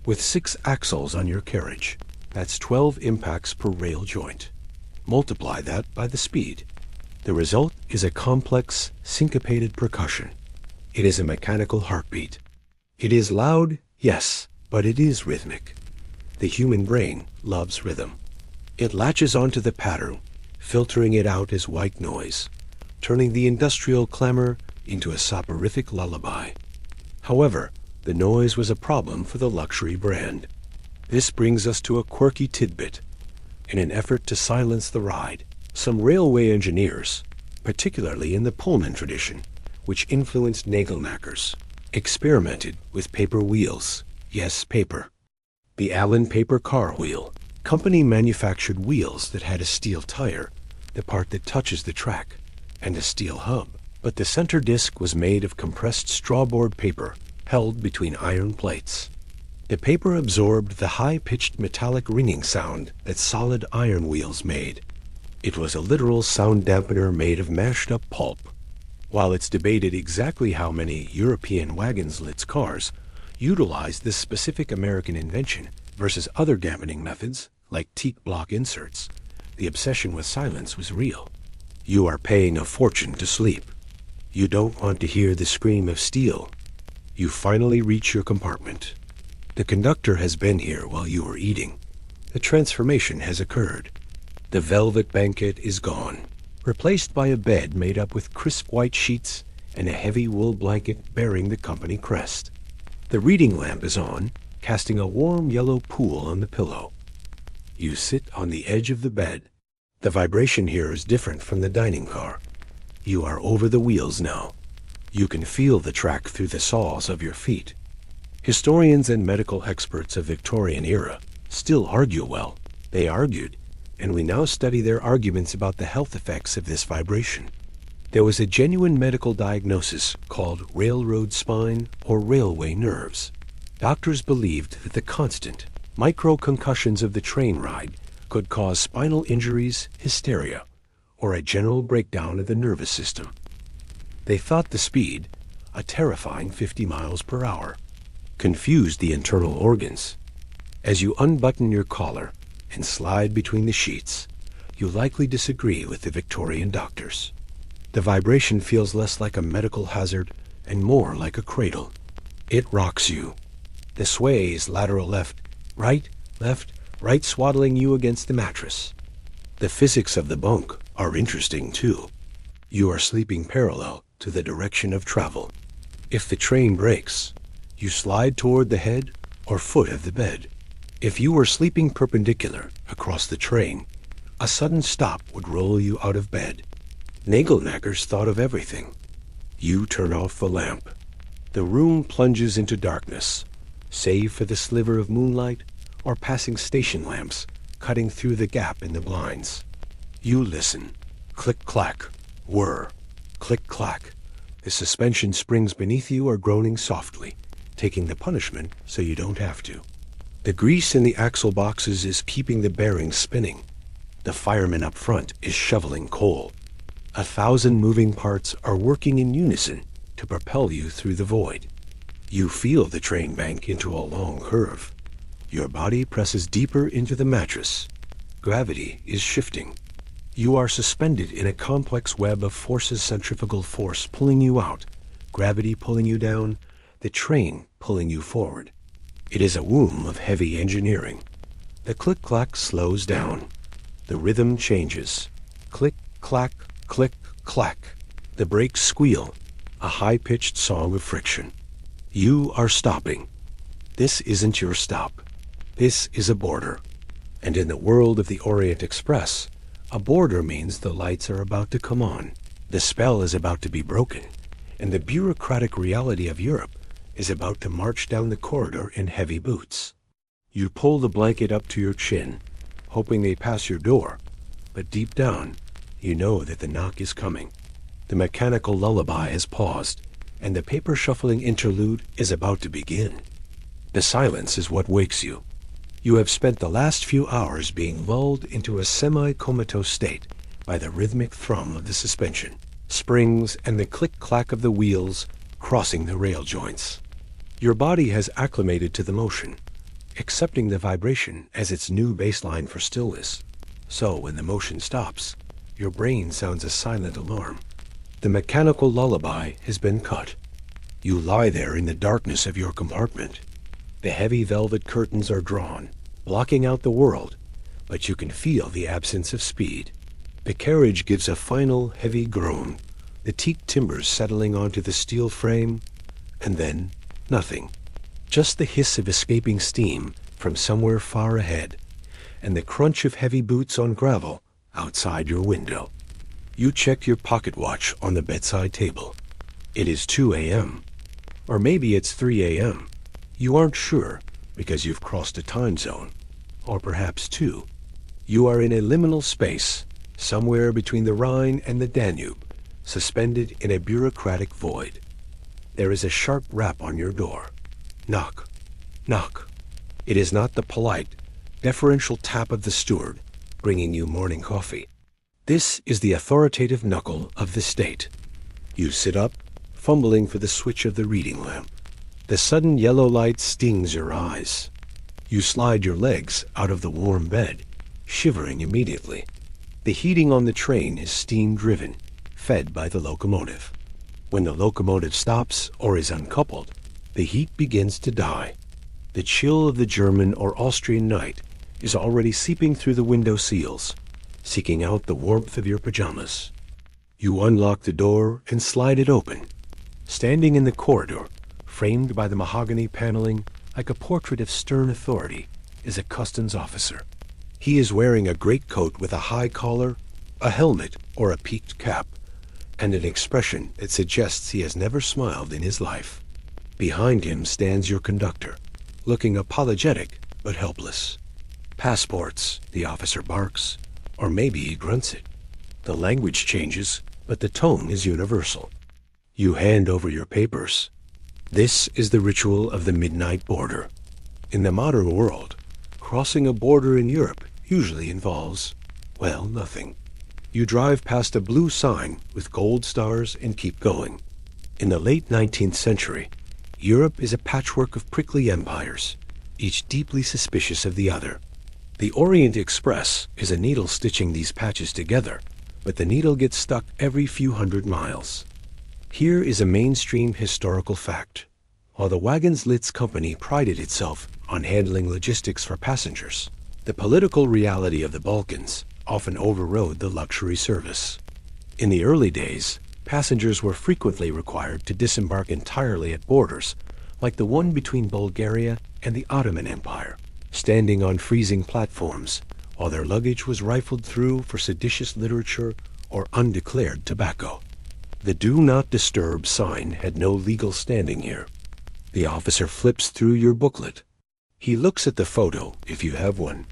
With 6 axles on your carriage, that's 12 impacts per rail joint. Multiply that by the speed. The result is a complex, syncopated percussion. It is a mechanical heartbeat. It is loud, yes, but it is rhythmic. The human brain loves rhythm. It latches onto the pattern, filtering it out as white noise, turning the industrial clamor into a soporific lullaby. However, the noise was a problem for the luxury brand. This brings us to a quirky tidbit. In an effort to silence the ride, some railway engineers, particularly in the Pullman tradition, which influenced nagelknackers, experimented with paper wheels. Yes, paper. The Allen paper car wheel. Company manufactured wheels that had a steel tire, the part that touches the track, and a steel hub. But the center disc was made of compressed strawboard paper held between iron plates. The paper absorbed the high-pitched metallic ringing sound that solid iron wheels made. It was a literal sound dampener made of mashed-up pulp. While it's debated exactly how many European wagons-lit cars utilized this specific American invention versus other dampening methods like teak block inserts, the obsession with silence was real. You are paying a fortune to sleep. You don't want to hear the scream of steel. You finally reach your compartment. The conductor has been here while you were eating. The transformation has occurred. The velvet banquet is gone, replaced by a bed made up with crisp white sheets and a heavy wool blanket bearing the company crest. The reading lamp is on, casting a warm yellow pool on the pillow. You sit on the edge of the bed. The vibration here is different from the dining car. You are over the wheels now. You can feel the track through the soles of your feet. Historians and medical experts of Victorian era still argue well. They argued, and we now study their arguments about the health effects of this vibration. There was a genuine medical diagnosis called railroad spine or railway nerves. Doctors believed that the constant micro-concussions of the train ride could cause spinal injuries, hysteria, or a general breakdown of the nervous system. They thought the speed, a terrifying 50 miles per hour, confused the internal organs. As you unbutton your collar and slide between the sheets, you likely disagree with the Victorian doctors. The vibration feels less like a medical hazard and more like a cradle. It rocks you. The sway is lateral left, right, swaddling you against the mattress. The physics of the bunk are interesting too. You are sleeping parallel to the direction of travel. If the train breaks, you slide toward the head or foot of the bed. If you were sleeping perpendicular across the train, a sudden stop would roll you out of bed. Nagelknackers thought of everything. You turn off the lamp. The room plunges into darkness, save for the sliver of moonlight or passing station lamps cutting through the gap in the blinds. You listen. Click-clack, whir, click-clack. The suspension springs beneath you are groaning softly, taking the punishment so you don't have to. The grease in the axle boxes is keeping the bearings spinning. The fireman up front is shoveling coal. 1,000 moving parts are working in unison to propel you through the void. You feel the train bank into a long curve. Your body presses deeper into the mattress. Gravity is shifting. You are suspended in a complex web of forces, centrifugal force pulling you out, gravity pulling you down, the train pulling you forward. It is a womb of heavy engineering. The click-clack slows down. The rhythm changes. Click-clack, click-clack. The brakes squeal, a high-pitched song of friction. You are stopping. This isn't your stop. This is a border. And in the world of the Orient Express, a border means the lights are about to come on. The spell is about to be broken, and the bureaucratic reality of Europe is about to march down the corridor in heavy boots. You pull the blanket up to your chin, hoping they pass your door, but deep down, you know that the knock is coming. The mechanical lullaby has paused, and the paper-shuffling interlude is about to begin. The silence is what wakes you. You have spent the last few hours being lulled into a semi-comatose state by the rhythmic thrum of the suspension. springs and the click-clack of the wheels crossing the rail joints. Your body has acclimated to the motion, accepting the vibration as its new baseline for stillness. So when the motion stops, your brain sounds a silent alarm. The mechanical lullaby has been cut. You lie there in the darkness of your compartment. The heavy velvet curtains are drawn, blocking out the world, but you can feel the absence of speed. The carriage gives a final heavy groan, the teak timbers settling onto the steel frame, and then nothing. Just the hiss of escaping steam from somewhere far ahead, and the crunch of heavy boots on gravel outside your window. You check your pocket watch on the bedside table. It is 2 a.m. Or maybe it's 3 a.m. You aren't sure because you've crossed a time zone. Or perhaps 2. You are in a liminal space, somewhere between the Rhine and the Danube, suspended in a bureaucratic void. There is a sharp rap on your door. Knock. Knock. It is not the polite, deferential tap of the steward bringing you morning coffee. This is the authoritative knuckle of the state. You sit up, fumbling for the switch of the reading lamp. The sudden yellow light stings your eyes. You slide your legs out of the warm bed, shivering immediately. The heating on the train is steam-driven, fed by the locomotive. When the locomotive stops or is uncoupled, the heat begins to die. The chill of the German or Austrian night is already seeping through the window seals, seeking out the warmth of your pajamas. You unlock the door and slide it open. Standing in the corridor, framed by the mahogany paneling like a portrait of stern authority, is a customs officer. He is wearing a greatcoat with a high collar, a helmet or a peaked cap, and an expression that suggests he has never smiled in his life. Behind him stands your conductor, looking apologetic but helpless. "Passports," the officer barks, or maybe he grunts it. The language changes, but the tone is universal. You hand over your papers. This is the ritual of the midnight border. In the modern world, crossing a border in Europe usually involves, well, nothing. You drive past a blue sign with gold stars and keep going. In the late 19th century, Europe is a patchwork of prickly empires, each deeply suspicious of the other. The Orient Express is a needle stitching these patches together, but the needle gets stuck every few hundred miles. Here is a mainstream historical fact. While the Wagenslitz company prided itself on handling logistics for passengers, the political reality of the Balkans often overrode the luxury service. In the early days, passengers were frequently required to disembark entirely at borders, like the one between Bulgaria and the Ottoman Empire, standing on freezing platforms while their luggage was rifled through for seditious literature or undeclared tobacco. The "Do Not Disturb" sign had no legal standing here. The officer flips through your booklet. He looks at the photo, if you have one.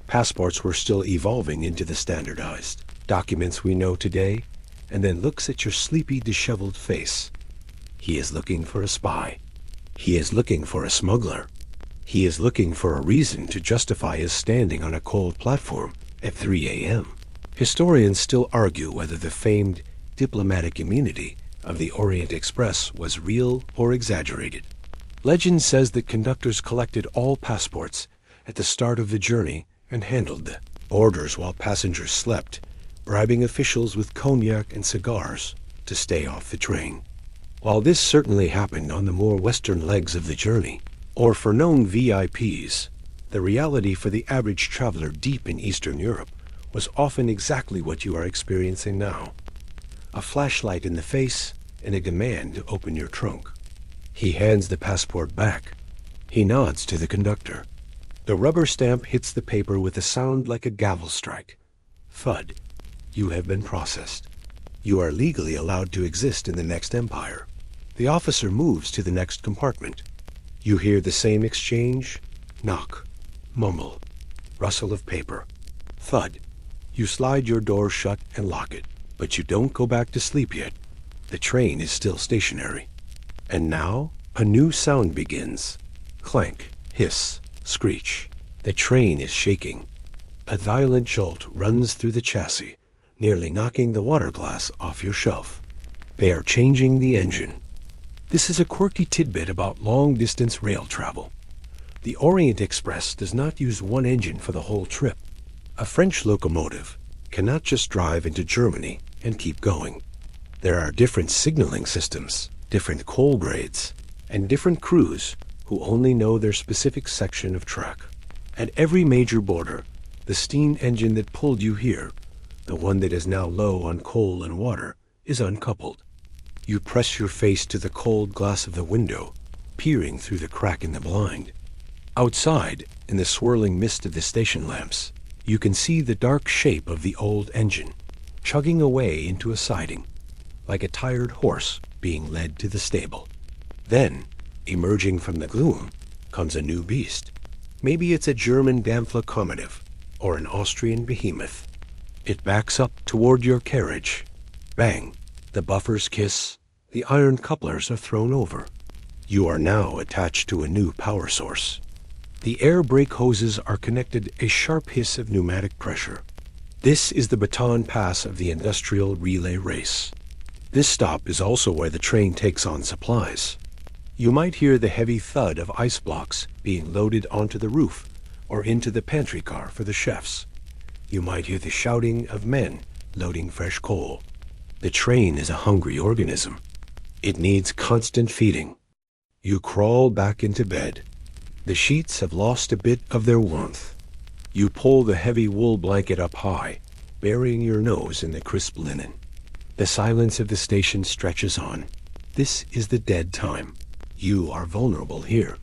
Passports were still evolving into the standardized documents we know today, and then looks at your sleepy, disheveled face. He is looking for a spy. He is looking for a smuggler. He is looking for a reason to justify his standing on a cold platform at 3 a.m. Historians still argue whether the famed diplomatic immunity of the Orient Express was real or exaggerated. Legend says that conductors collected all passports at the start of the journey and handled the orders while passengers slept, bribing officials with cognac and cigars to stay off the train. While this certainly happened on the more western legs of the journey, or for known VIPs, the reality for the average traveler deep in Eastern Europe was often exactly what you are experiencing now. A flashlight in the face and a demand to open your trunk. He hands the passport back. He nods to the conductor. The rubber stamp hits the paper with a sound like a gavel strike. Thud. You have been processed. You are legally allowed to exist in the next empire. The officer moves to the next compartment. You hear the same exchange. Knock. Mumble. Rustle of paper. Thud. You slide your door shut and lock it, but you don't go back to sleep yet. The train is still stationary. And now, a new sound begins. Clank, hiss, screech. The train is shaking. A violent jolt runs through the chassis, nearly knocking the water glass off your shelf. They are changing the engine. This is a quirky tidbit about long-distance rail travel. The Orient Express does not use one engine for the whole trip. A French locomotive cannot just drive into Germany and keep going. There are different signaling systems, different coal grades, and different crews who only know their specific section of track. At every major border, the steam engine that pulled you here, the one that is now low on coal and water, is uncoupled. You press your face to the cold glass of the window, peering through the crack in the blind. Outside, in the swirling mist of the station lamps, you can see the dark shape of the old engine, chugging away into a siding, like a tired horse being led to the stable. Then, emerging from the gloom, comes a new beast. Maybe it's a German Dampflocomotive or an Austrian behemoth. It backs up toward your carriage. Bang! The buffers kiss. The iron couplers are thrown over. You are now attached to a new power source. The air brake hoses are connected, a sharp hiss of pneumatic pressure. This is the baton pass of the industrial relay race. This stop is also where the train takes on supplies. You might hear the heavy thud of ice blocks being loaded onto the roof or into the pantry car for the chefs. You might hear the shouting of men loading fresh coal. The train is a hungry organism. It needs constant feeding. You crawl back into bed. The sheets have lost a bit of their warmth. You pull the heavy wool blanket up high, burying your nose in the crisp linen. The silence of the station stretches on. This is the dead time. You are vulnerable here.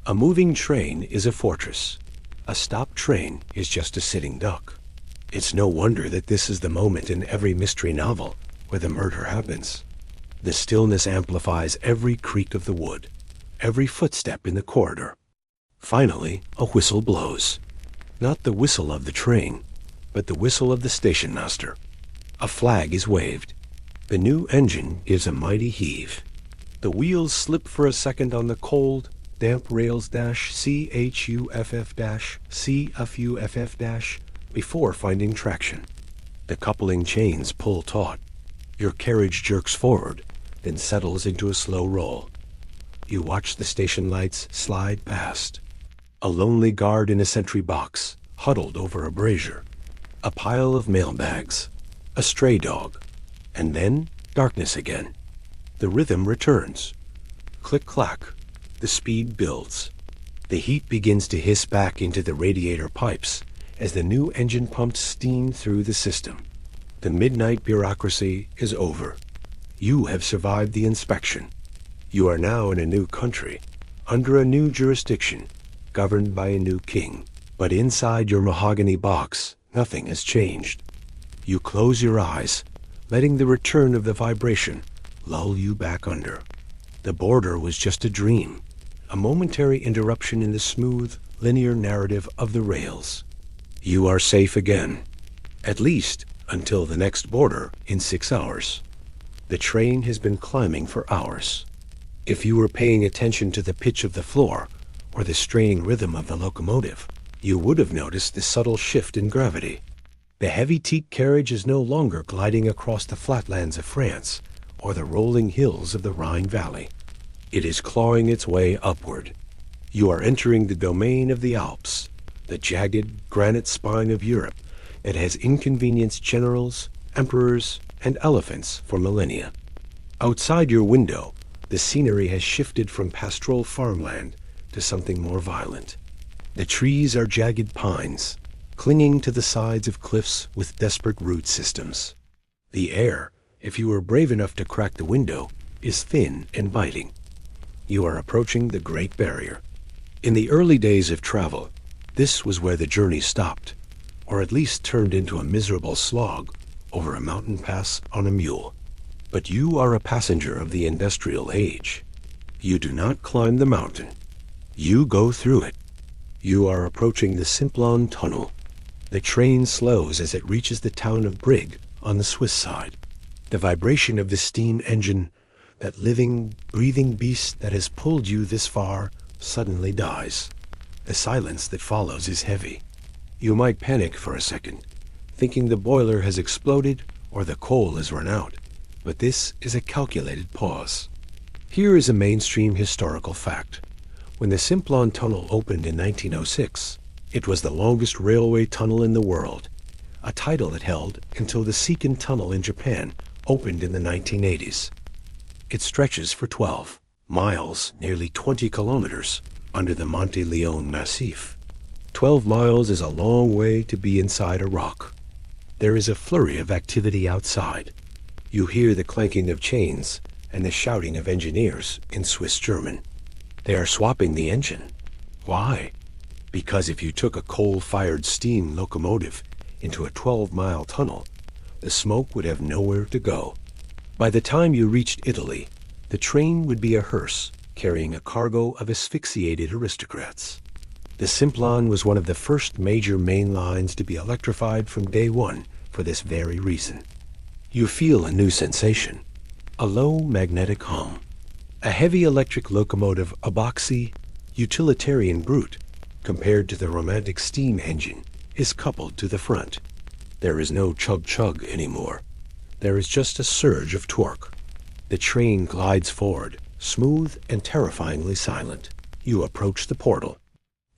A moving train is a fortress. A stopped train is just a sitting duck. It's no wonder that this is the moment in every mystery novel where the murder happens. The stillness amplifies every creak of the wood, every footstep in the corridor. Finally, a whistle blows. Not the whistle of the train, but the whistle of the station master. A flag is waved. The new engine gives a mighty heave. The wheels slip for a second on the cold, damp rails CHUFF-CFUFF- before finding traction. The coupling chains pull taut. Your carriage jerks forward, then settles into a slow roll. You watch the station lights slide past. A lonely guard in a sentry box, huddled over a brazier. A pile of mailbags. A stray dog. And then darkness again. The rhythm returns. Click-clack. The speed builds. The heat begins to hiss back into the radiator pipes as the new engine pumps steam through the system. The midnight bureaucracy is over. You have survived the inspection. You are now in a new country, under a new jurisdiction, governed by a new king. But inside your mahogany box, nothing has changed. You close your eyes, letting the return of the vibration lull you back under. The border was just a dream, a momentary interruption in the smooth, linear narrative of the rails. You are safe again, at least until the next border in 6 hours. The train has been climbing for hours. If you were paying attention to the pitch of the floor or the straining rhythm of the locomotive, you would have noticed the subtle shift in gravity. The heavy teak carriage is no longer gliding across the flatlands of France or the rolling hills of the Rhine Valley. It is clawing its way upward. You are entering the domain of the Alps, the jagged granite spine of Europe that has inconvenienced generals, emperors, and elephants for millennia. Outside your window, the scenery has shifted from pastoral farmland to something more violent. The trees are jagged pines, clinging to the sides of cliffs with desperate root systems. The air, if you were brave enough to crack the window, is thin and biting. You are approaching the Great Barrier. In the early days of travel, this was where the journey stopped, or at least turned into a miserable slog over a mountain pass on a mule. But you are a passenger of the industrial age. You do not climb the mountain. You go through it. You are approaching the Simplon Tunnel. The train slows as it reaches the town of Brig on the Swiss side. The vibration of the steam engine, that living, breathing beast that has pulled you this far, suddenly dies. The silence that follows is heavy. You might panic for a second, thinking the boiler has exploded or the coal has run out. But this is a calculated pause. Here is a mainstream historical fact. When the Simplon Tunnel opened in 1906, it was the longest railway tunnel in the world, a title it held until the Seikan Tunnel in Japan opened in the 1980s. It stretches for 12 miles, nearly 20 kilometers, under the Monte Leon Massif. 12 miles is a long way to be inside a rock. There is a flurry of activity outside. You hear the clanking of chains and the shouting of engineers in Swiss German. They are swapping the engine. Why? Because if you took a coal-fired steam locomotive into a 12-mile tunnel, the smoke would have nowhere to go. By the time you reached Italy, the train would be a hearse carrying a cargo of asphyxiated aristocrats. The Simplon was one of the first major main lines to be electrified from day one for this very reason. You feel a new sensation, a low magnetic hum. A heavy electric locomotive, a boxy, utilitarian brute, compared to the romantic steam engine, is coupled to the front. There is no chug-chug anymore. There is just a surge of torque. The train glides forward, smooth and terrifyingly silent. You approach the portal.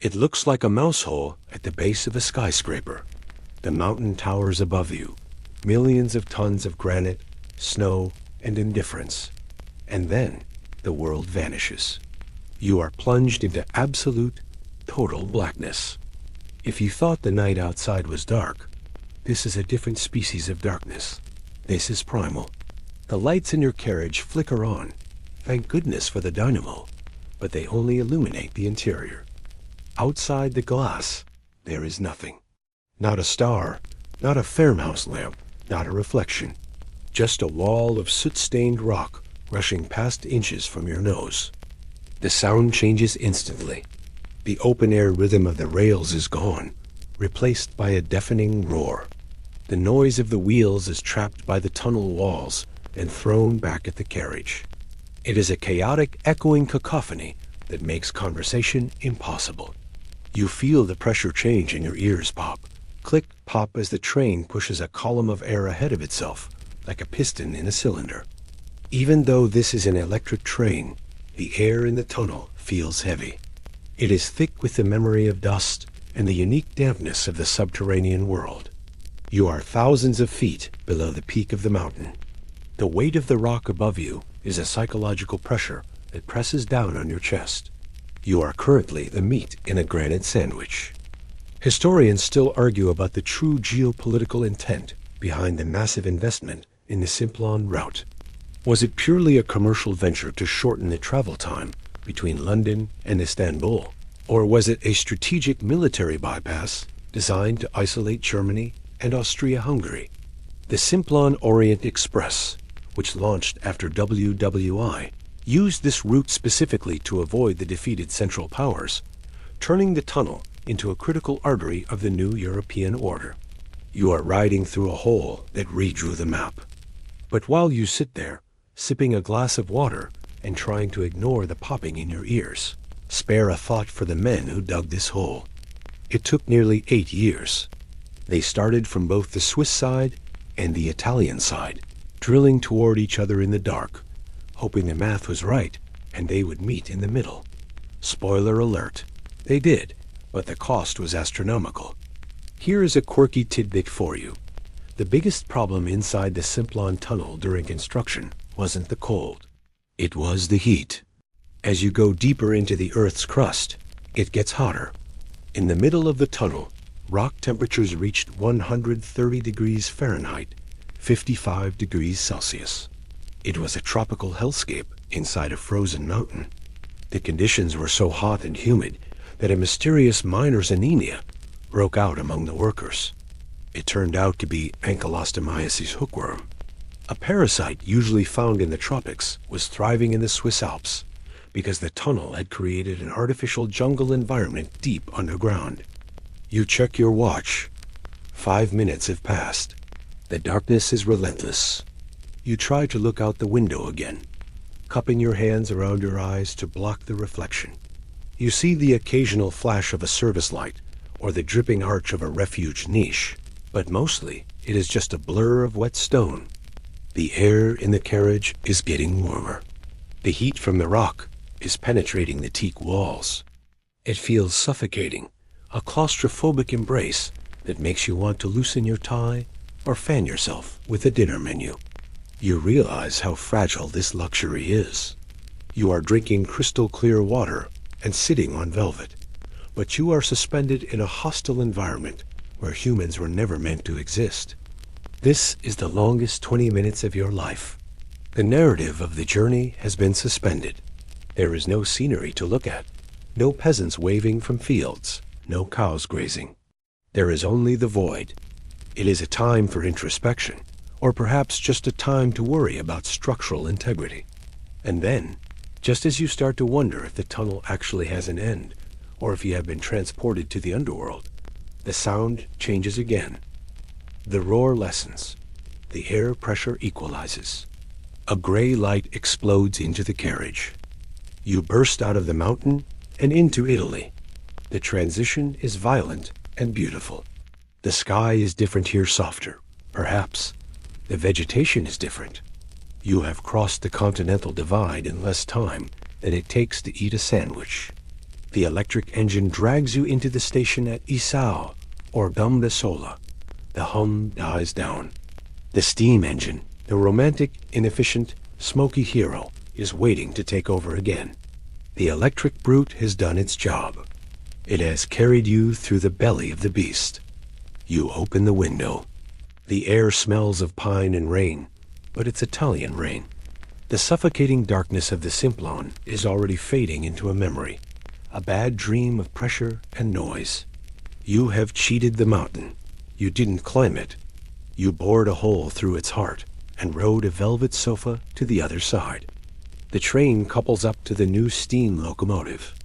It looks like a mouse hole at the base of a skyscraper. The mountain towers above you, millions of tons of granite, snow, and indifference. And then the world vanishes. You are plunged into absolute, total blackness. If you thought the night outside was dark, this is a different species of darkness. This is primal. The lights in your carriage flicker on. Thank goodness for the dynamo, but they only illuminate the interior. Outside the glass, there is nothing. Not a star, not a farmhouse lamp, not a reflection. Just a wall of soot-stained rock rushing past inches from your nose. The sound changes instantly. The open-air rhythm of the rails is gone, replaced by a deafening roar. The noise of the wheels is trapped by the tunnel walls and thrown back at the carriage. It is a chaotic, echoing cacophony that makes conversation impossible. You feel the pressure change in your ears pop. Click, pop as the train pushes a column of air ahead of itself, like a piston in a cylinder. Even though this is an electric train, the air in the tunnel feels heavy. It is thick with the memory of dust and the unique dampness of the subterranean world. You are thousands of feet below the peak of the mountain. The weight of the rock above you is a psychological pressure that presses down on your chest. You are currently the meat in a granite sandwich. Historians still argue about the true geopolitical intent behind the massive investment in the Simplon route. Was it purely a commercial venture to shorten the travel time between London and Istanbul? Or was it a strategic military bypass designed to isolate Germany and Austria-Hungary? The Simplon Orient Express, which launched after WWI, used this route specifically to avoid the defeated Central Powers, turning the tunnel into a critical artery of the new European order. You are riding through a hole that redrew the map. But while you sit there, sipping a glass of water and trying to ignore the popping in your ears, spare a thought for the men who dug this hole. It took nearly 8 years. They started from both the Swiss side and the Italian side, drilling toward each other in the dark, hoping the math was right and they would meet in the middle. Spoiler alert, they did, but the cost was astronomical. Here is a quirky tidbit for you. The biggest problem inside the Simplon tunnel during construction wasn't the cold. It was the heat. As you go deeper into the Earth's crust, it gets hotter. In the middle of the tunnel, rock temperatures reached 130 degrees Fahrenheit, 55 degrees Celsius. It was a tropical hellscape inside a frozen mountain. The conditions were so hot and humid that a mysterious miner's anemia broke out among the workers. It turned out to be Ankylostomiasis hookworm. A parasite usually found in the tropics was thriving in the Swiss Alps because the tunnel had created an artificial jungle environment deep underground. You check your watch. 5 minutes have passed. The darkness is relentless. You try to look out the window again, cupping your hands around your eyes to block the reflection. You see the occasional flash of a service light or the dripping arch of a refuge niche, but mostly it is just a blur of wet stone. The air in the carriage is getting warmer. The heat from the rock is penetrating the teak walls. It feels suffocating, a claustrophobic embrace that makes you want to loosen your tie or fan yourself with a dinner menu. You realize how fragile this luxury is. You are drinking crystal clear water and sitting on velvet, but you are suspended in a hostile environment where humans were never meant to exist. This is the longest 20 minutes of your life. The narrative of the journey has been suspended. There is no scenery to look at, no peasants waving from fields, no cows grazing. There is only the void. It is a time for introspection, or perhaps just a time to worry about structural integrity. And then, just as you start to wonder if the tunnel actually has an end, or if you have been transported to the underworld, the sound changes again. The roar lessens. The air pressure equalizes. A gray light explodes into the carriage. You burst out of the mountain and into Italy. The transition is violent and beautiful. The sky is different here, softer, perhaps. The vegetation is different. You have crossed the continental divide in less time than it takes to eat a sandwich. The electric engine drags you into the station at Isao or Gambesola. The hum dies down. The steam engine, the romantic, inefficient, smoky hero, is waiting to take over again. The electric brute has done its job. It has carried you through the belly of the beast. You open the window. The air smells of pine and rain, but it's Italian rain. The suffocating darkness of the Simplon is already fading into a memory, a bad dream of pressure and noise. You have cheated the mountain. You didn't climb it. You bored a hole through its heart and rode a velvet sofa to the other side. The train couples up to the new steam locomotive.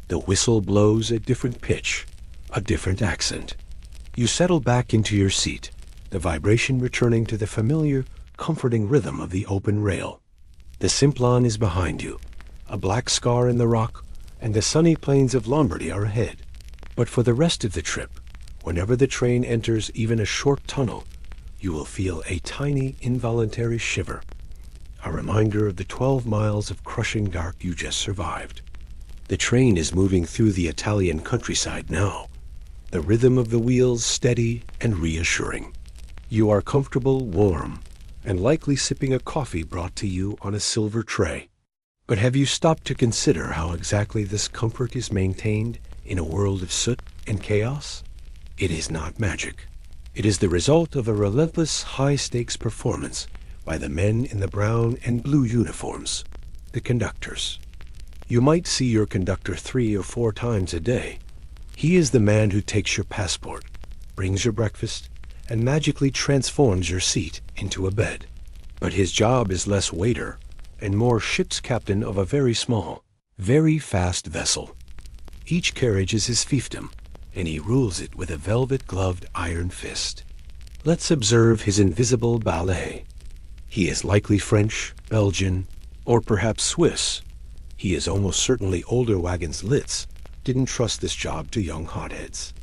The whistle blows a different pitch, a different accent. You settle back into your seat, the vibration returning to the familiar, comforting rhythm of the open rail. The Simplon is behind you, a black scar in the rock, and the sunny plains of Lombardy are ahead. But for the rest of the trip, whenever the train enters even a short tunnel, you will feel a tiny, involuntary shiver, a reminder of the 12 miles of crushing dark you just survived. The train is moving through the Italian countryside now, the rhythm of the wheels steady and reassuring. You are comfortable, warm, and likely sipping a coffee brought to you on a silver tray. But have you stopped to consider how exactly this comfort is maintained in a world of soot and chaos? It is not magic. It is the result of a relentless, high-stakes performance by the men in the brown and blue uniforms, the conductors. You might see your conductor 3 or 4 times a day. He is the man who takes your passport, brings your breakfast, and magically transforms your seat into a bed. But his job is less waiter and more ship's captain of a very small, very fast vessel. Each carriage is his fiefdom, and he rules it with a velvet-gloved iron fist. Let's observe his invisible ballet. He is likely French, Belgian, or perhaps Swiss. He is almost certainly older wagons Litz didn't trust this job to young hotheads.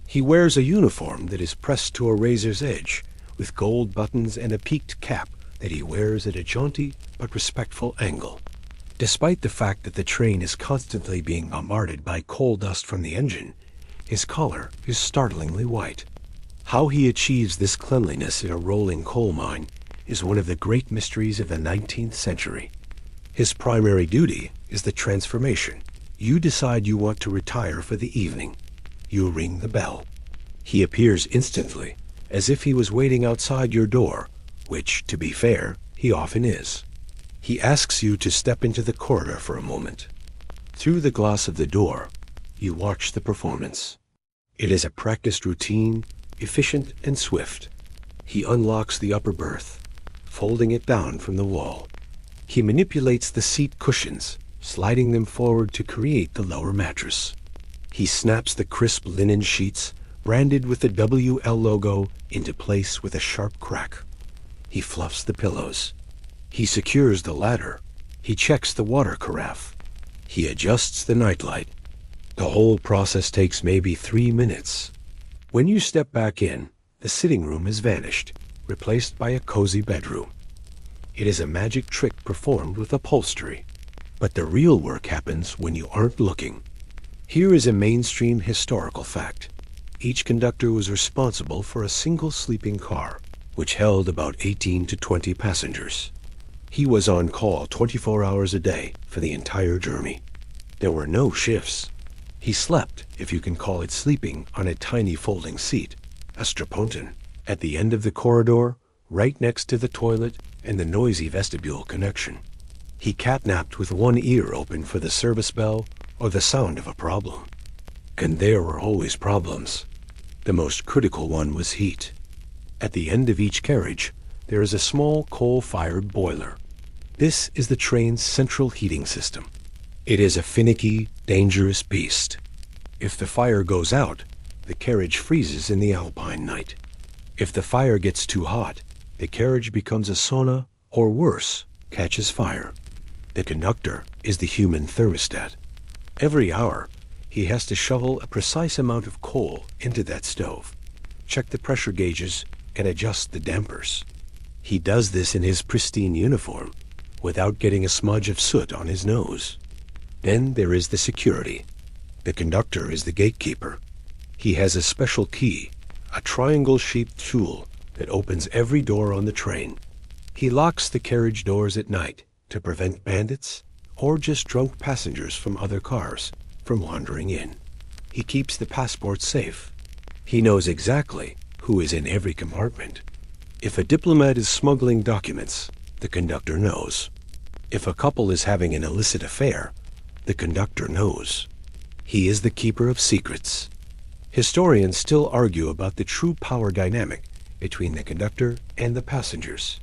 He wears a uniform that is pressed to a razor's edge, with gold buttons and a peaked cap that he wears at a jaunty but respectful angle. Despite the fact that the train is constantly being bombarded by coal dust from the engine, his collar is startlingly white. How he achieves this cleanliness in a rolling coal mine is one of the great mysteries of the 19th century. His primary duty is the transformation. You decide you want to retire for the evening. You ring the bell. He appears instantly, as if he was waiting outside your door, which, to be fair, he often is. He asks you to step into the corridor for a moment. Through the glass of the door, you watch the performance. It is a practiced routine, efficient and swift. He unlocks the upper berth, folding it down from the wall. He manipulates the seat cushions, sliding them forward to create the lower mattress. He snaps the crisp linen sheets, branded with the WL logo, into place with a sharp crack. He fluffs the pillows. He secures the ladder. He checks the water carafe. He adjusts the nightlight. The whole process takes maybe 3 minutes. When you step back in, the sitting room has vanished, replaced by a cozy bedroom. It is a magic trick performed with upholstery. But the real work happens when you aren't looking. Here is a mainstream historical fact. Each conductor was responsible for a single sleeping car, which held about 18 to 20 passengers. He was on call 24 hours a day for the entire journey. There were no shifts. He slept, if you can call it sleeping, on a tiny folding seat, a strapontin, at the end of the corridor, right next to the toilet and the noisy vestibule connection. He catnapped with one ear open for the service bell or the sound of a problem. And there were always problems. The most critical one was heat. At the end of each carriage, there is a small coal-fired boiler. This is the train's central heating system. It is a finicky, dangerous beast. If the fire goes out, the carriage freezes in the alpine night. If the fire gets too hot, the carriage becomes a sauna, or worse, catches fire. The conductor is the human thermostat. Every hour, he has to shovel a precise amount of coal into that stove, check the pressure gauges, and adjust the dampers. He does this in his pristine uniform, without getting a smudge of soot on his nose. Then there is the security. The conductor is the gatekeeper. He has a special key, a triangle-shaped tool that opens every door on the train. He locks the carriage doors at night to prevent bandits or just drunk passengers from other cars from wandering in. He keeps the passports safe. He knows exactly who is in every compartment. If a diplomat is smuggling documents, the conductor knows. If a couple is having an illicit affair, the conductor knows. He is the keeper of secrets. Historians still argue about the true power dynamic between the conductor and the passengers.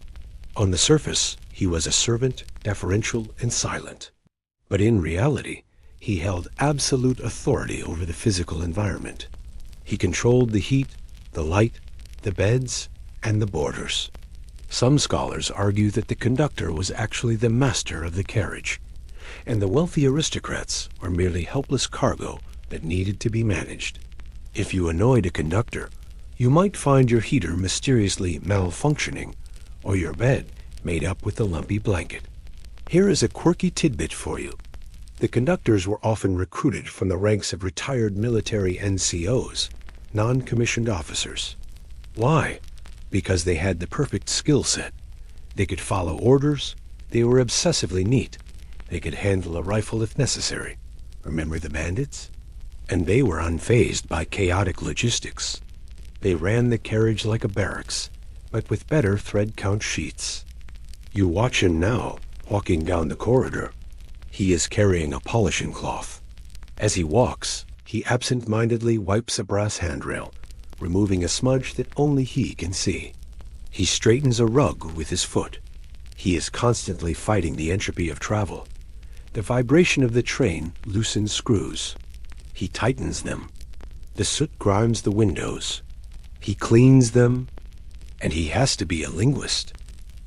On the surface, he was a servant, deferential and silent. But in reality, he held absolute authority over the physical environment. He controlled the heat, the light, the beds, and the boarders. Some scholars argue that the conductor was actually the master of the carriage, and the wealthy aristocrats were merely helpless cargo that needed to be managed. If you annoyed a conductor, you might find your heater mysteriously malfunctioning, or your bed made up with a lumpy blanket. Here is a quirky tidbit for you. The conductors were often recruited from the ranks of retired military NCOs, non-commissioned officers. Why? Because they had the perfect skill set. They could follow orders, they were obsessively neat, they could handle a rifle if necessary. Remember the bandits? And they were unfazed by chaotic logistics. They ran the carriage like a barracks, but with better thread count sheets. You watch him now, walking down the corridor. He is carrying a polishing cloth. As he walks, he absent-mindedly wipes a brass handrail, removing a smudge that only he can see. He straightens a rug with his foot. He is constantly fighting the entropy of travel. The vibration of the train loosens screws. He tightens them. The soot grimes the windows. He cleans them, and he has to be a linguist.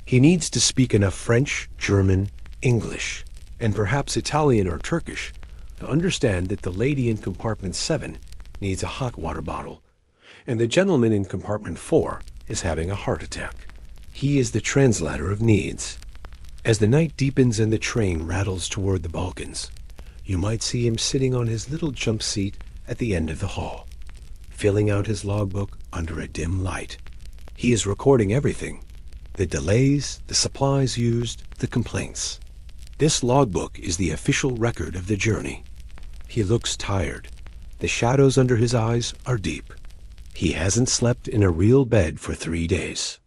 He needs to speak enough French, German, English, and perhaps Italian or Turkish to understand that the lady in compartment 7 needs a hot water bottle, and the gentleman in compartment 4 is having a heart attack. He is the translator of needs. As the night deepens and the train rattles toward the Balkans, you might see him sitting on his little jump seat at the end of the hall, filling out his logbook under a dim light. He is recording everything: the delays, the supplies used, the complaints. This logbook is the official record of the journey. He looks tired. The shadows under his eyes are deep. He hasn't slept in a real bed for 3 days.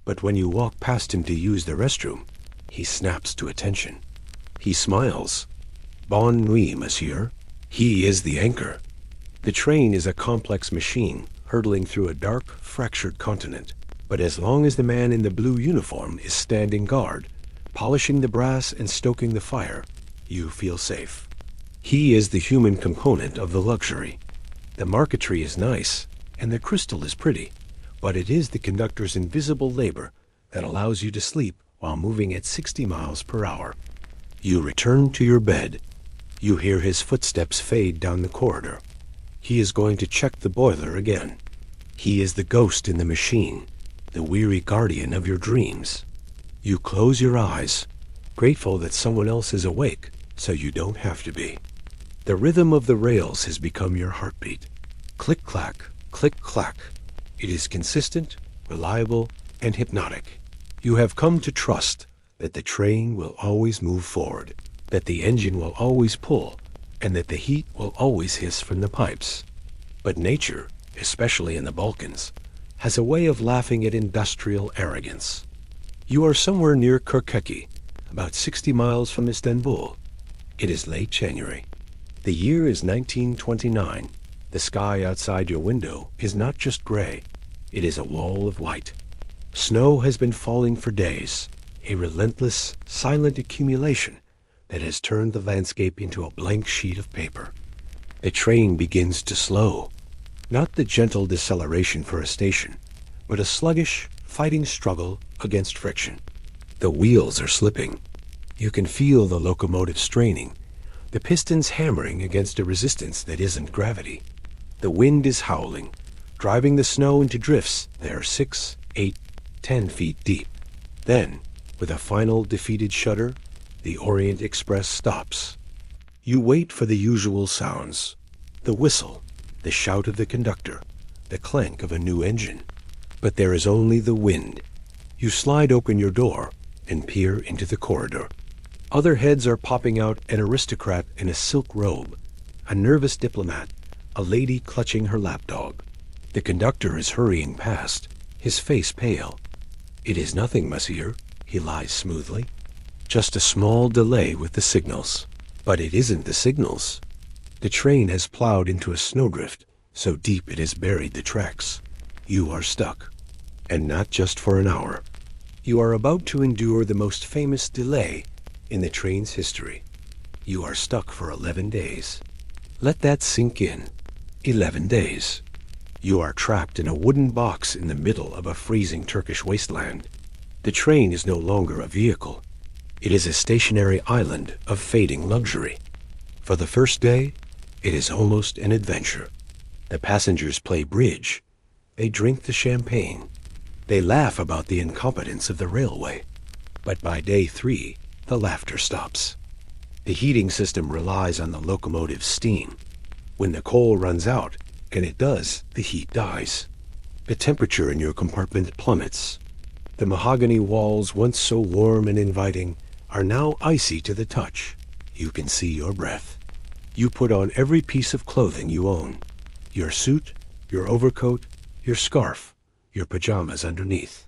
But when you walk past him to use the restroom, he snaps to attention. He smiles. Bonne nuit, monsieur. He is the anchor. The train is a complex machine hurtling through a dark, fractured continent. But as long as the man in the blue uniform is standing guard, polishing the brass and stoking the fire, you feel safe. He is the human component of the luxury. The marquetry is nice, and the crystal is pretty, but it is the conductor's invisible labor that allows you to sleep while moving at 60 miles per hour. You return to your bed. You hear his footsteps fade down the corridor. He is going to check the boiler again. He is the ghost in the machine, the weary guardian of your dreams. You close your eyes, grateful that someone else is awake so you don't have to be. The rhythm of the rails has become your heartbeat. Click-clack, click-clack. It is consistent, reliable, and hypnotic. You have come to trust that the train will always move forward, that the engine will always pull, and that the heat will always hiss from the pipes. But nature, especially in the Balkans, has a way of laughing at industrial arrogance. You are somewhere near Kirkuk, about 60 miles from Istanbul. It is late January. The year is 1929. The sky outside your window is not just gray, it is a wall of white. Snow has been falling for days, a relentless, silent accumulation that has turned the landscape into a blank sheet of paper. The train begins to slow, not the gentle deceleration for a station, but a sluggish, fighting struggle against friction. The wheels are slipping. You can feel the locomotive straining, the pistons hammering against a resistance that isn't gravity. The wind is howling, driving the snow into drifts that are 6, 8, 10 feet deep. Then, with a final defeated shudder, the Orient Express stops. You wait for the usual sounds, the whistle, the shout of the conductor, the clank of a new engine. But there is only the wind. You slide open your door and peer into the corridor. Other heads are popping out: an aristocrat in a silk robe, a nervous diplomat, a lady clutching her lapdog. The conductor is hurrying past, his face pale. "It is nothing, monsieur," he lies smoothly. "Just a small delay with the signals." But it isn't the signals. The train has plowed into a snowdrift so deep it has buried the tracks. You are stuck. And not just for an hour. You are about to endure the most famous delay in the train's history. You are stuck for 11 days. Let that sink in. 11 days. You are trapped in a wooden box in the middle of a freezing Turkish wasteland. The train is no longer a vehicle. It is a stationary island of fading luxury. For the first day, it is almost an adventure. The passengers play bridge. They drink the champagne. They laugh about the incompetence of the railway. But by day 3, the laughter stops. The heating system relies on the locomotive's steam. When the coal runs out, and it does, the heat dies. The temperature in your compartment plummets. The mahogany walls, once so warm and inviting, are now icy to the touch. You can see your breath. You put on every piece of clothing you own. Your suit, your overcoat, your scarf, your pajamas underneath.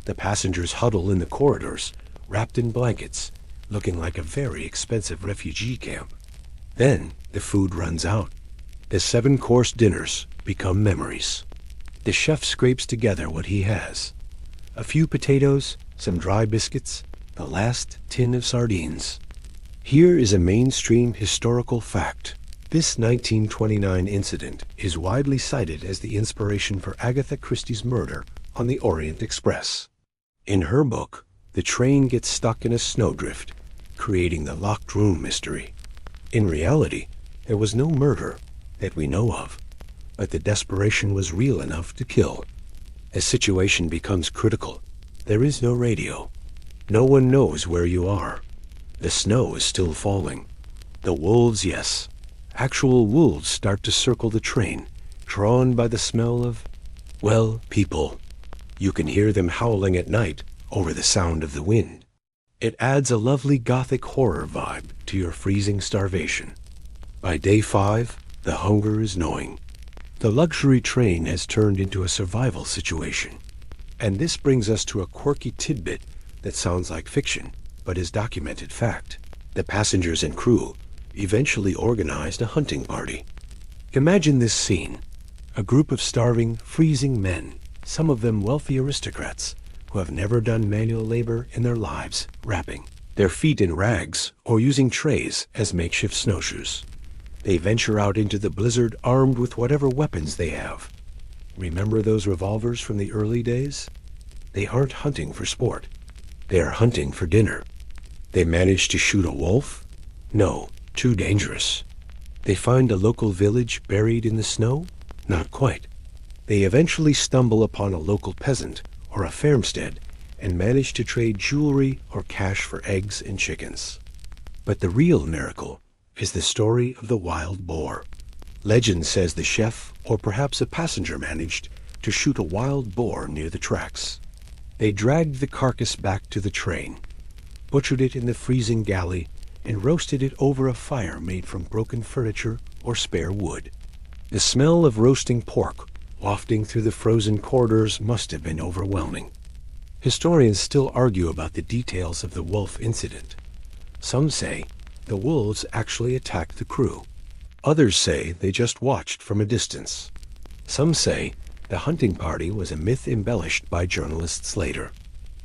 The passengers huddle in the corridors, wrapped in blankets, looking like a very expensive refugee camp. Then the food runs out. The 7-course dinners become memories. The chef scrapes together what he has. A few potatoes, some dry biscuits, the last tin of sardines. Here is a mainstream historical fact. This 1929 incident is widely cited as the inspiration for Agatha Christie's murder on the Orient Express. In her book, the train gets stuck in a snowdrift, creating the locked room mystery. In reality, there was no murder that we know of, but the desperation was real enough to kill. As situation becomes critical, there is no radio. No one knows where you are. The snow is still falling. The wolves, yes. Actual wolves start to circle the train, drawn by the smell of, well, people. You can hear them howling at night over the sound of the wind. It adds a lovely gothic horror vibe to your freezing starvation. By day 5, the hunger is gnawing. The luxury train has turned into a survival situation. And this brings us to a quirky tidbit that sounds like fiction, but is documented fact. The passengers and crew eventually organized a hunting party. Imagine this scene. A group of starving, freezing men, some of them wealthy aristocrats, who have never done manual labor in their lives, wrapping their feet in rags or using trays as makeshift snowshoes. They venture out into the blizzard armed with whatever weapons they have. Remember those revolvers from the early days? They aren't hunting for sport. They are hunting for dinner. They manage to shoot a wolf? No, too dangerous. They find a local village buried in the snow? Not quite. They eventually stumble upon a local peasant or a farmstead and manage to trade jewelry or cash for eggs and chickens. But the real miracle is the story of the wild boar. Legend says the chef, or perhaps a passenger, managed to shoot a wild boar near the tracks. They dragged the carcass back to the train, butchered it in the freezing galley, and roasted it over a fire made from broken furniture or spare wood. The smell of roasting pork wafting through the frozen corridors must have been overwhelming. Historians still argue about the details of the wolf incident. Some say the wolves actually attacked the crew. Others say they just watched from a distance. Some say the hunting party was a myth embellished by journalists later.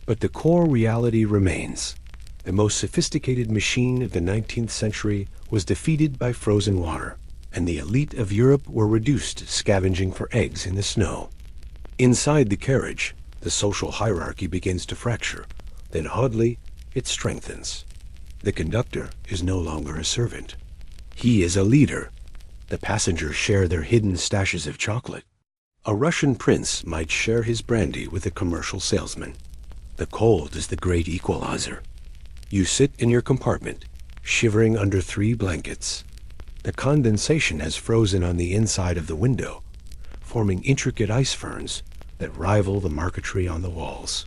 But the core reality remains. The most sophisticated machine of the 19th century was defeated by frozen water, and the elite of Europe were reduced to scavenging for eggs in the snow. Inside the carriage, the social hierarchy begins to fracture. Then oddly, it strengthens. The conductor is no longer a servant. He is a leader. The passengers share their hidden stashes of chocolate. A Russian prince might share his brandy with a commercial salesman. The cold is the great equalizer. You sit in your compartment, shivering under 3 blankets. The condensation has frozen on the inside of the window, forming intricate ice ferns that rival the marquetry on the walls.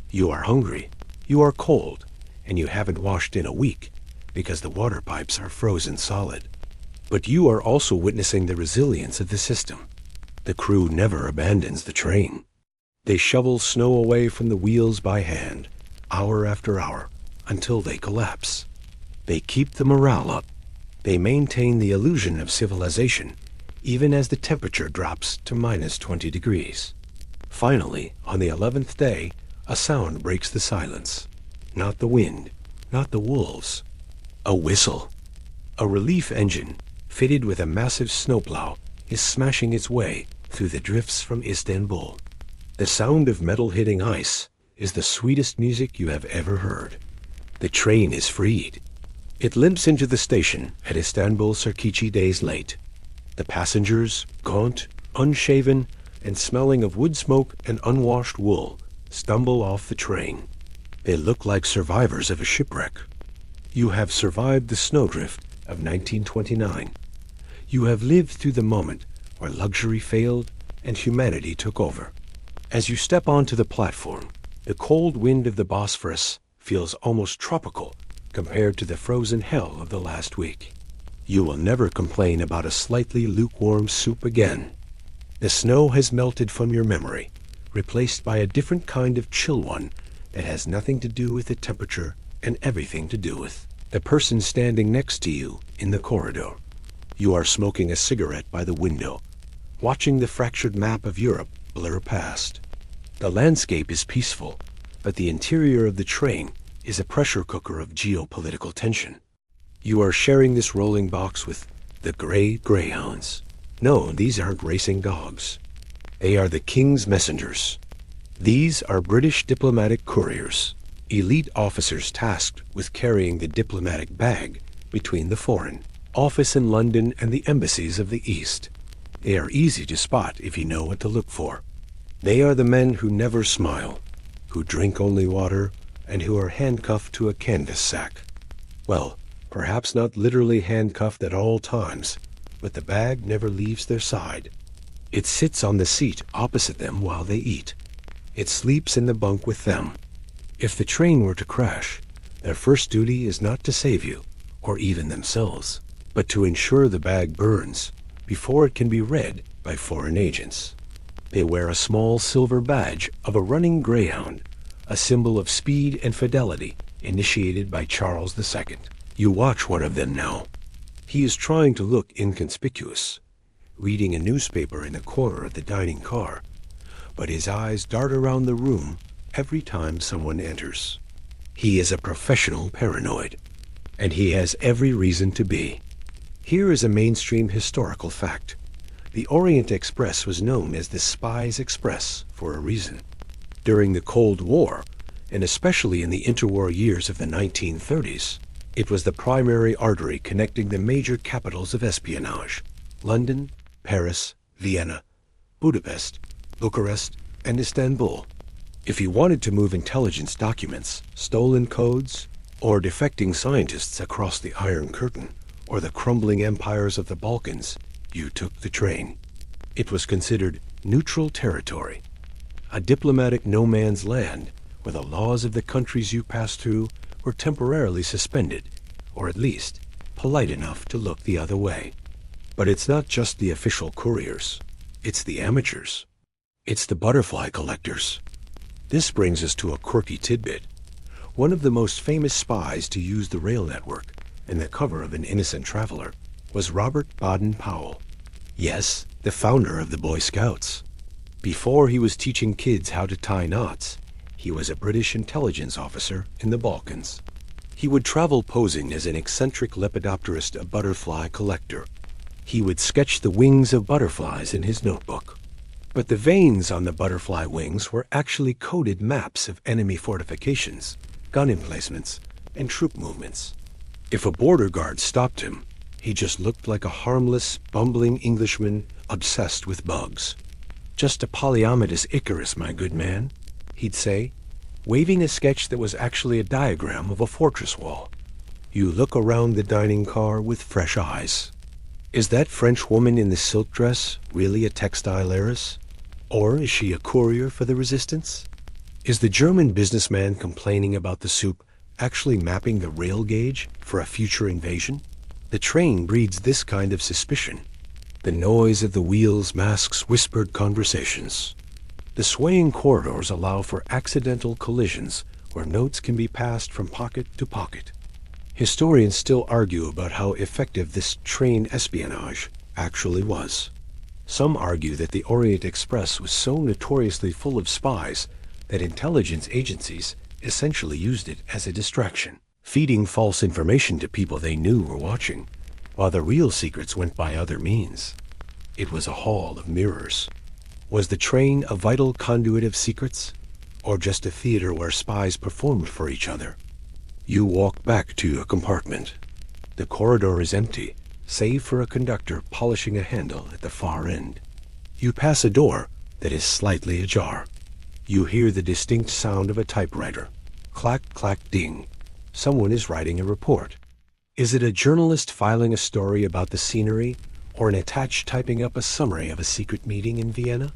You are hungry, you are cold, and you haven't washed in a week because the water pipes are frozen solid. But you are also witnessing the resilience of the system. The crew never abandons the train. They shovel snow away from the wheels by hand, hour after hour, until they collapse. They keep the morale up. They maintain the illusion of civilization, even as the temperature drops to -20 degrees. Finally, on the 11th day, a sound breaks the silence. Not the wind, not the wolves. A whistle. A relief engine, fitted with a massive snowplow, is smashing its way through the drifts from Istanbul. The sound of metal hitting ice is the sweetest music you have ever heard. The train is freed. It limps into the station at Istanbul Sarkici days late. The passengers, gaunt, unshaven, and smelling of wood smoke and unwashed wool, stumble off the train. They look like survivors of a shipwreck. You have survived the snowdrift of 1929. You have lived through the moment where luxury failed and humanity took over. As you step onto the platform, the cold wind of the Bosphorus feels almost tropical compared to the frozen hell of the last week. You will never complain about a slightly lukewarm soup again. The snow has melted from your memory, replaced by a different kind of chill one that has nothing to do with the temperature and everything to do with the person standing next to you in the corridor. You are smoking a cigarette by the window, watching the fractured map of Europe blur past. The landscape is peaceful, but the interior of the train is a pressure cooker of geopolitical tension. You are sharing this rolling box with the gray greyhounds. No, these aren't racing dogs. They are the king's messengers. These are British diplomatic couriers, elite officers tasked with carrying the diplomatic bag between the Foreign Office in London and the embassies of the East. They are easy to spot if you know what to look for. They are the men who never smile, who drink only water, and who are handcuffed to a canvas sack. Well, perhaps not literally handcuffed at all times, but the bag never leaves their side. It sits on the seat opposite them while they eat. It sleeps in the bunk with them. If the train were to crash, their first duty is not to save you, or even themselves, but to ensure the bag burns before it can be read by foreign agents. They wear a small silver badge of a running greyhound, a symbol of speed and fidelity initiated by Charles II. You watch one of them now. He is trying to look inconspicuous, reading a newspaper in a corner of the dining car, but his eyes dart around the room every time someone enters. He is a professional paranoid, and he has every reason to be. Here is a mainstream historical fact. The Orient Express was known as the Spy's Express for a reason. During the Cold War, and especially in the interwar years of the 1930s, it was the primary artery connecting the major capitals of espionage: London, Paris, Vienna, Budapest, Bucharest, and Istanbul. If you wanted to move intelligence documents, stolen codes, or defecting scientists across the Iron Curtain, or the crumbling empires of the Balkans, you took the train. It was considered neutral territory, a diplomatic no-man's land where the laws of the countries you passed through were temporarily suspended, or at least polite enough to look the other way. But it's not just the official couriers. It's the amateurs. It's the butterfly collectors. This brings us to a quirky tidbit. One of the most famous spies to use the rail network in the cover of An Innocent Traveler was Robert Baden-Powell. Yes, the founder of the Boy Scouts. Before he was teaching kids how to tie knots, he was a British intelligence officer in the Balkans. He would travel posing as an eccentric lepidopterist, a butterfly collector. He would sketch the wings of butterflies in his notebook. But the veins on the butterfly wings were actually coded maps of enemy fortifications, gun emplacements, and troop movements. If a border guard stopped him, he just looked like a harmless, bumbling Englishman obsessed with bugs. "Just a polyamidas Icarus, my good man," he'd say, waving a sketch that was actually a diagram of a fortress wall. You look around the dining car with fresh eyes. Is that French woman in the silk dress really a textile heiress? Or is she a courier for the resistance? Is the German businessman complaining about the soup actually mapping the rail gauge for a future invasion? The train breeds this kind of suspicion. The noise of the wheels masks whispered conversations. The swaying corridors allow for accidental collisions where notes can be passed from pocket to pocket. Historians still argue about how effective this train espionage actually was. Some argue that the Orient Express was so notoriously full of spies that intelligence agencies essentially used it as a distraction, feeding false information to people they knew were watching, while the real secrets went by other means. It was a hall of mirrors. Was the train a vital conduit of secrets, or just a theater where spies performed for each other? You walk back to your compartment. The corridor is empty, save for a conductor polishing a handle at the far end. You pass a door that is slightly ajar. You hear the distinct sound of a typewriter. Clack, clack, ding. Someone is writing a report. Is it a journalist filing a story about the scenery, or an attached typing up a summary of a secret meeting in Vienna?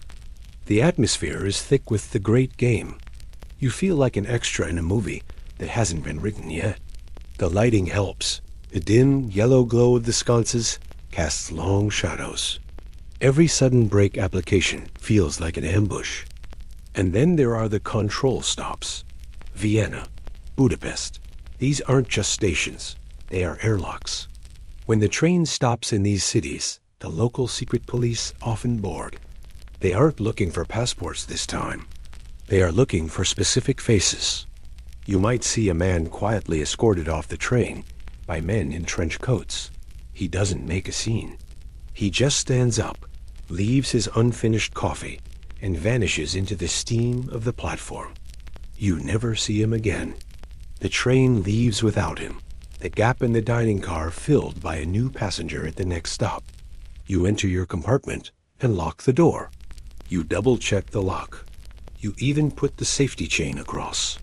The atmosphere is thick with the great game. You feel like an extra in a movie that hasn't been written yet. The lighting helps. The dim, yellow glow of the sconces casts long shadows. Every sudden brake application feels like an ambush. And then there are the control stops. Vienna, Budapest. These aren't just stations. They are airlocks. When the train stops in these cities, the local secret police often board. They aren't looking for passports this time. They are looking for specific faces. You might see a man quietly escorted off the train by men in trench coats. He doesn't make a scene. He just stands up, leaves his unfinished coffee, and vanishes into the steam of the platform. You never see him again. The train leaves without him, the gap in the dining car filled by a new passenger at the next stop. You enter your compartment and lock the door. You double-check the lock. You even put the safety chain across.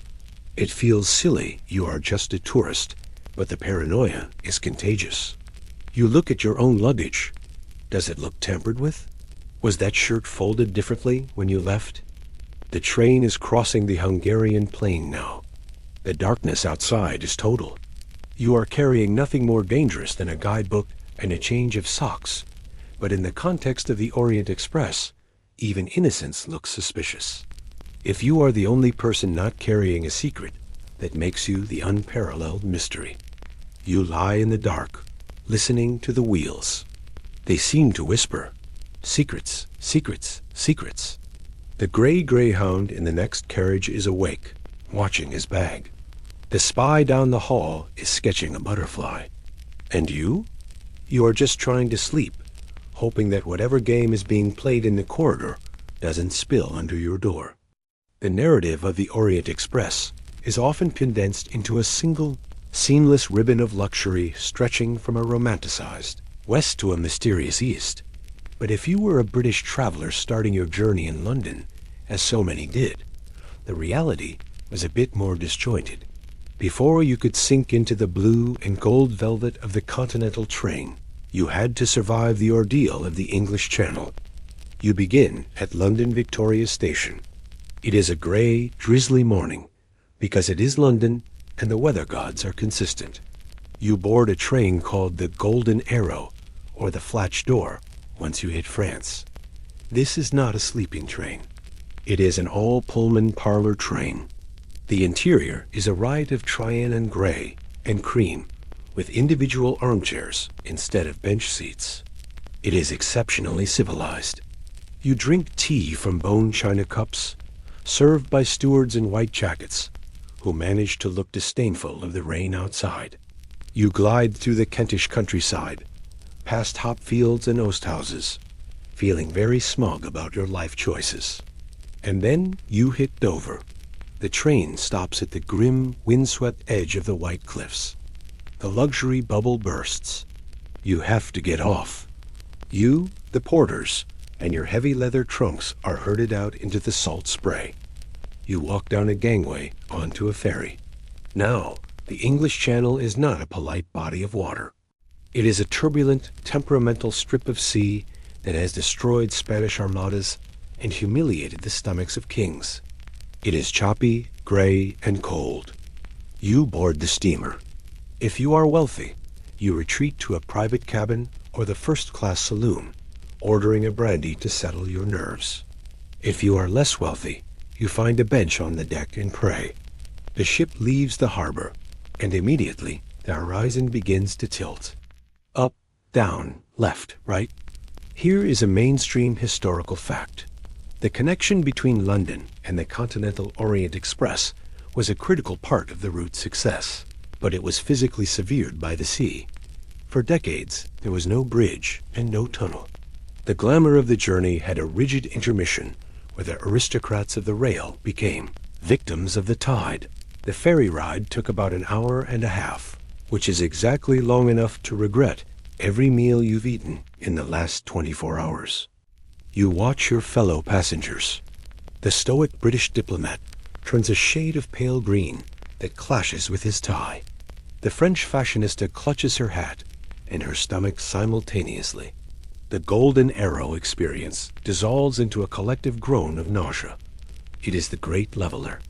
It feels silly you are just a tourist, but the paranoia is contagious. You look at your own luggage. Does it look tampered with? Was that shirt folded differently when you left? The train is crossing the Hungarian plain now. The darkness outside is total. You are carrying nothing more dangerous than a guidebook and a change of socks. But in the context of the Orient Express, even innocence looks suspicious. If you are the only person not carrying a secret, that makes you the unparalleled mystery. You lie in the dark, listening to the wheels. They seem to whisper, "Secrets, secrets, secrets." The gray greyhound in the next carriage is awake, watching his bag. The spy down the hall is sketching a butterfly. And you? You are just trying to sleep, hoping that whatever game is being played in the corridor doesn't spill under your door. The narrative of the Orient Express is often condensed into a single, seamless ribbon of luxury stretching from a romanticized west to a mysterious east. But if you were a British traveler starting your journey in London, as so many did, The reality was a bit more disjointed. Before you could sink into the blue and gold velvet of the continental train, you had to survive the ordeal of the English Channel. You begin at London Victoria Station. It is a grey, drizzly morning, because it is London and the weather gods are consistent. You board a train called the Golden Arrow, or the Flatch Door, once you hit France. This is not a sleeping train. It is an all-Pullman parlor train. The interior is a riot of Trianon gray and cream, with individual armchairs instead of bench seats. It is exceptionally civilized. You drink tea from bone china cups, served by stewards in white jackets, who manage to look disdainful of the rain outside. You glide through the Kentish countryside, past hop fields and oast houses, feeling very smug about your life choices. And then you hit Dover. The train stops at the grim, windswept edge of the White Cliffs. The luxury bubble bursts. You have to get off. You, the porters, and your heavy leather trunks are herded out into the salt spray. You walk down a gangway onto a ferry. Now, the English Channel is not a polite body of water. It is a turbulent, temperamental strip of sea that has destroyed Spanish armadas and humiliated the stomachs of kings. It is choppy, gray, and cold. You board the steamer. If you are wealthy, you retreat to a private cabin or the first-class saloon, ordering a brandy to settle your nerves. If you are less wealthy, you find a bench on the deck and pray. The ship leaves the harbor, and immediately the horizon begins to tilt. Up, down, left, right. Here is a mainstream historical fact. The connection between London and the Continental Orient Express was a critical part of the route's success, but it was physically severed by the sea. For decades, there was no bridge and no tunnel. The glamour of the journey had a rigid intermission where the aristocrats of the rail became victims of the tide. The ferry ride took about an hour and a half, which is exactly long enough to regret every meal you've eaten in the last 24 hours. You watch your fellow passengers. The stoic British diplomat turns a shade of pale green that clashes with his tie. The French fashionista clutches her hat and her stomach simultaneously. The Golden Arrow experience dissolves into a collective groan of nausea. It is the great leveler.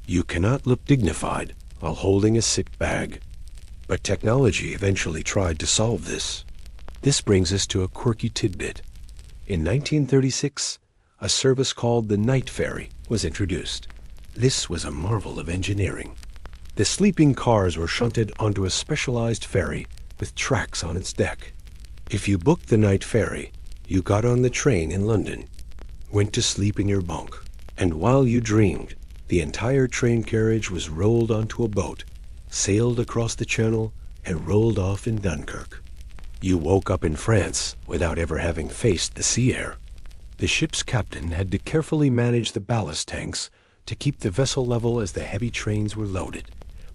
You cannot look dignified while holding a sick bag. But technology eventually tried to solve this. This brings us to a quirky tidbit. In 1936, a service called the night ferry was introduced. This was a marvel of engineering. The sleeping cars were shunted onto a specialized ferry with tracks on its deck. If you booked the night ferry, you got on the train in London, went to sleep in your bunk, and while you dreamed, the entire train carriage was rolled onto a boat, sailed across the channel, and rolled off in Dunkirk. You woke up in France without ever having faced the sea air. The ship's captain had to carefully manage the ballast tanks to keep the vessel level as the heavy trains were loaded,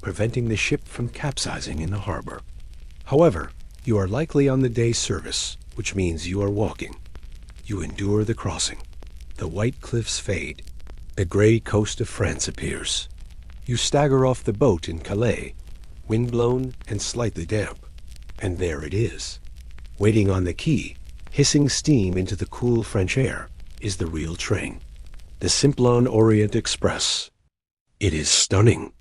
preventing the ship from capsizing in the harbor. However, you are likely on the day service, which means you are walking. You endure the crossing. The white cliffs fade. The gray coast of France appears. You stagger off the boat in Calais, windblown and slightly damp. And there it is. Waiting on the quay, hissing steam into the cool French air, is the real train. The Simplon Orient Express. It is stunning.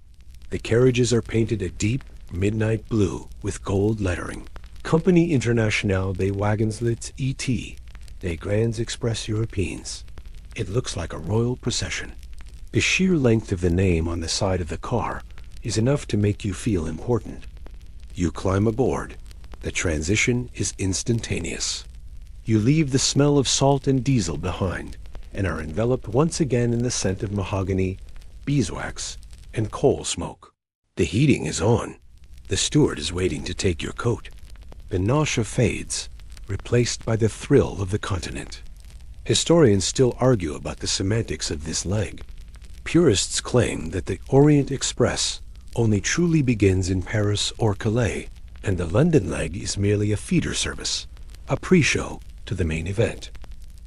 The carriages are painted a deep, midnight blue with gold lettering. Compagnie Internationale des Wagenslits E.T., des Grands Express Européens. It looks like a royal procession. The sheer length of the name on the side of the car is enough to make you feel important. You climb aboard. The transition is instantaneous. You leave the smell of salt and diesel behind and are enveloped once again in the scent of mahogany, beeswax, and coal smoke. The heating is on. The steward is waiting to take your coat. The nausea fades, replaced by the thrill of the continent. Historians still argue about the semantics of this leg. Purists claim that the Orient Express only truly begins in Paris or Calais, and the London leg is merely a feeder service, a pre-show to the main event.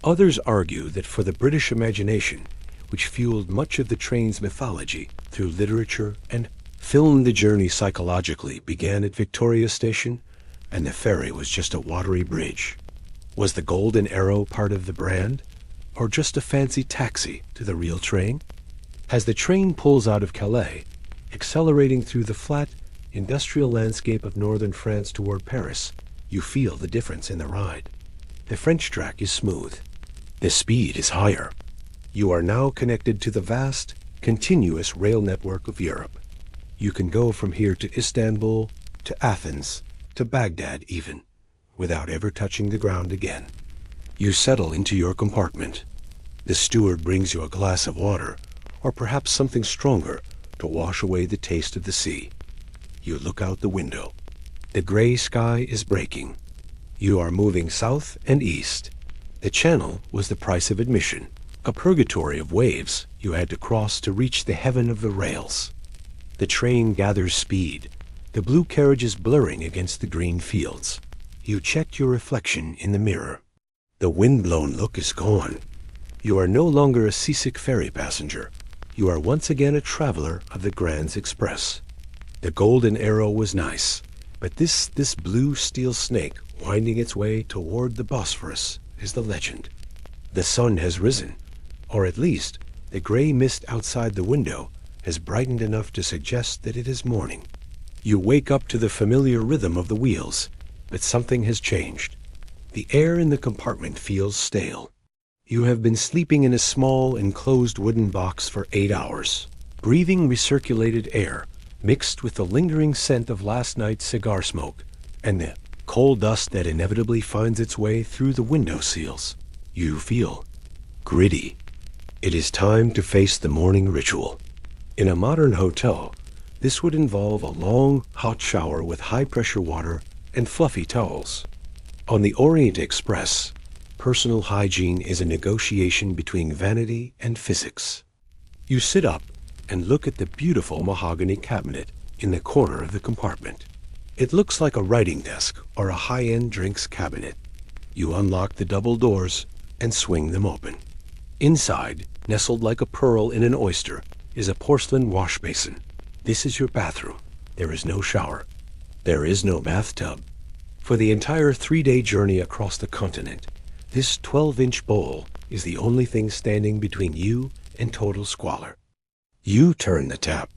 Others argue that for the British imagination, which fueled much of the train's mythology through literature and film. The journey psychologically began at Victoria Station, and the ferry was just a watery bridge. Was the Golden Arrow part of the brand, or just a fancy taxi to the real train? As the train pulls out of Calais, accelerating through the flat, industrial landscape of northern France toward Paris, you feel the difference in the ride. The French track is smooth. The speed is higher. You are now connected to the vast, continuous rail network of Europe. You can go from here to Istanbul, to Athens, to Baghdad even, without ever touching the ground again. You settle into your compartment. The steward brings you a glass of water, or perhaps something stronger to wash away the taste of the sea. You look out the window. The gray sky is breaking. You are moving south and east. The Channel was the price of admission, a purgatory of waves you had to cross to reach the heaven of the rails. The train gathers speed, the blue carriages blurring against the green fields. You checked your reflection in the mirror. The wind-blown look is gone. You are no longer a seasick ferry passenger. You are once again a traveler of the Orient Express. The Golden Arrow was nice, but this blue steel snake winding its way toward the Bosphorus is the legend. The sun has risen, or at least the gray mist outside the window has brightened enough to suggest that it is morning. You wake up to the familiar rhythm of the wheels, but something has changed. The air in the compartment feels stale. You have been sleeping in a small, enclosed wooden box for 8 hours, breathing recirculated air mixed with the lingering scent of last night's cigar smoke and the coal dust that inevitably finds its way through the window seals. You feel gritty. It is time to face the morning ritual. In a modern hotel, this would involve a long, hot shower with high-pressure water and fluffy towels. On the Orient Express, personal hygiene is a negotiation between vanity and physics. You sit up and look at the beautiful mahogany cabinet in the corner of the compartment. It looks like a writing desk or a high-end drinks cabinet. You unlock the double doors and swing them open. Inside, nestled like a pearl in an oyster, is a porcelain wash basin. This is your bathroom. There is no shower. There is no bathtub. For the entire 3-day journey across the continent, this 12-inch bowl is the only thing standing between you and total squalor. You turn the tap.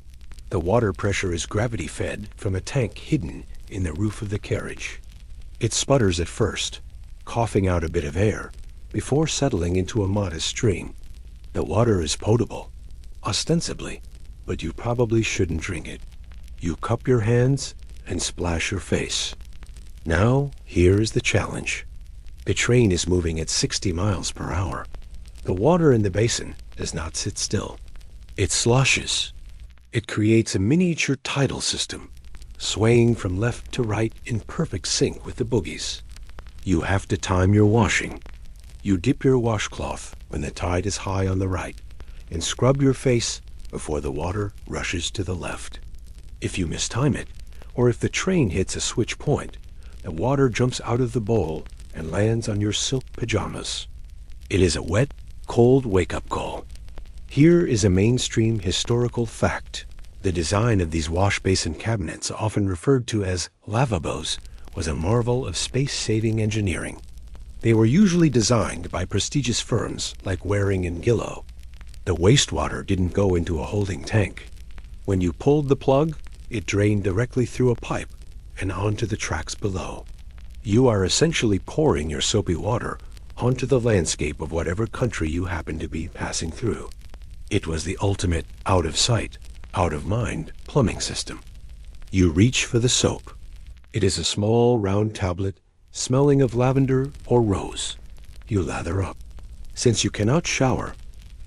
The water pressure is gravity-fed from a tank hidden in the roof of the carriage. It sputters at first, coughing out a bit of air, before settling into a modest stream. The water is potable, ostensibly, but you probably shouldn't drink it. You cup your hands and splash your face. Now, here is the challenge. The train is moving at 60 miles per hour. The water in the basin does not sit still. It sloshes. It creates a miniature tidal system, swaying from left to right in perfect sync with the boogies. You have to time your washing. You dip your washcloth when the tide is high on the right, and scrub your face before the water rushes to the left. If you mistime it, or if the train hits a switch point, the water jumps out of the bowl and lands on your silk pajamas. It is a wet, cold wake-up call. Here is a mainstream historical fact. The design of these wash basin cabinets, often referred to as lavabos, was a marvel of space-saving engineering. They were usually designed by prestigious firms like Waring and Gillow. The wastewater didn't go into a holding tank. When you pulled the plug, it drained directly through a pipe and onto the tracks below. You are essentially pouring your soapy water onto the landscape of whatever country you happen to be passing through. It was the ultimate out-of-sight, out-of-mind plumbing system. You reach for the soap. It is a small round tablet smelling of lavender or rose. You lather up. Since you cannot shower,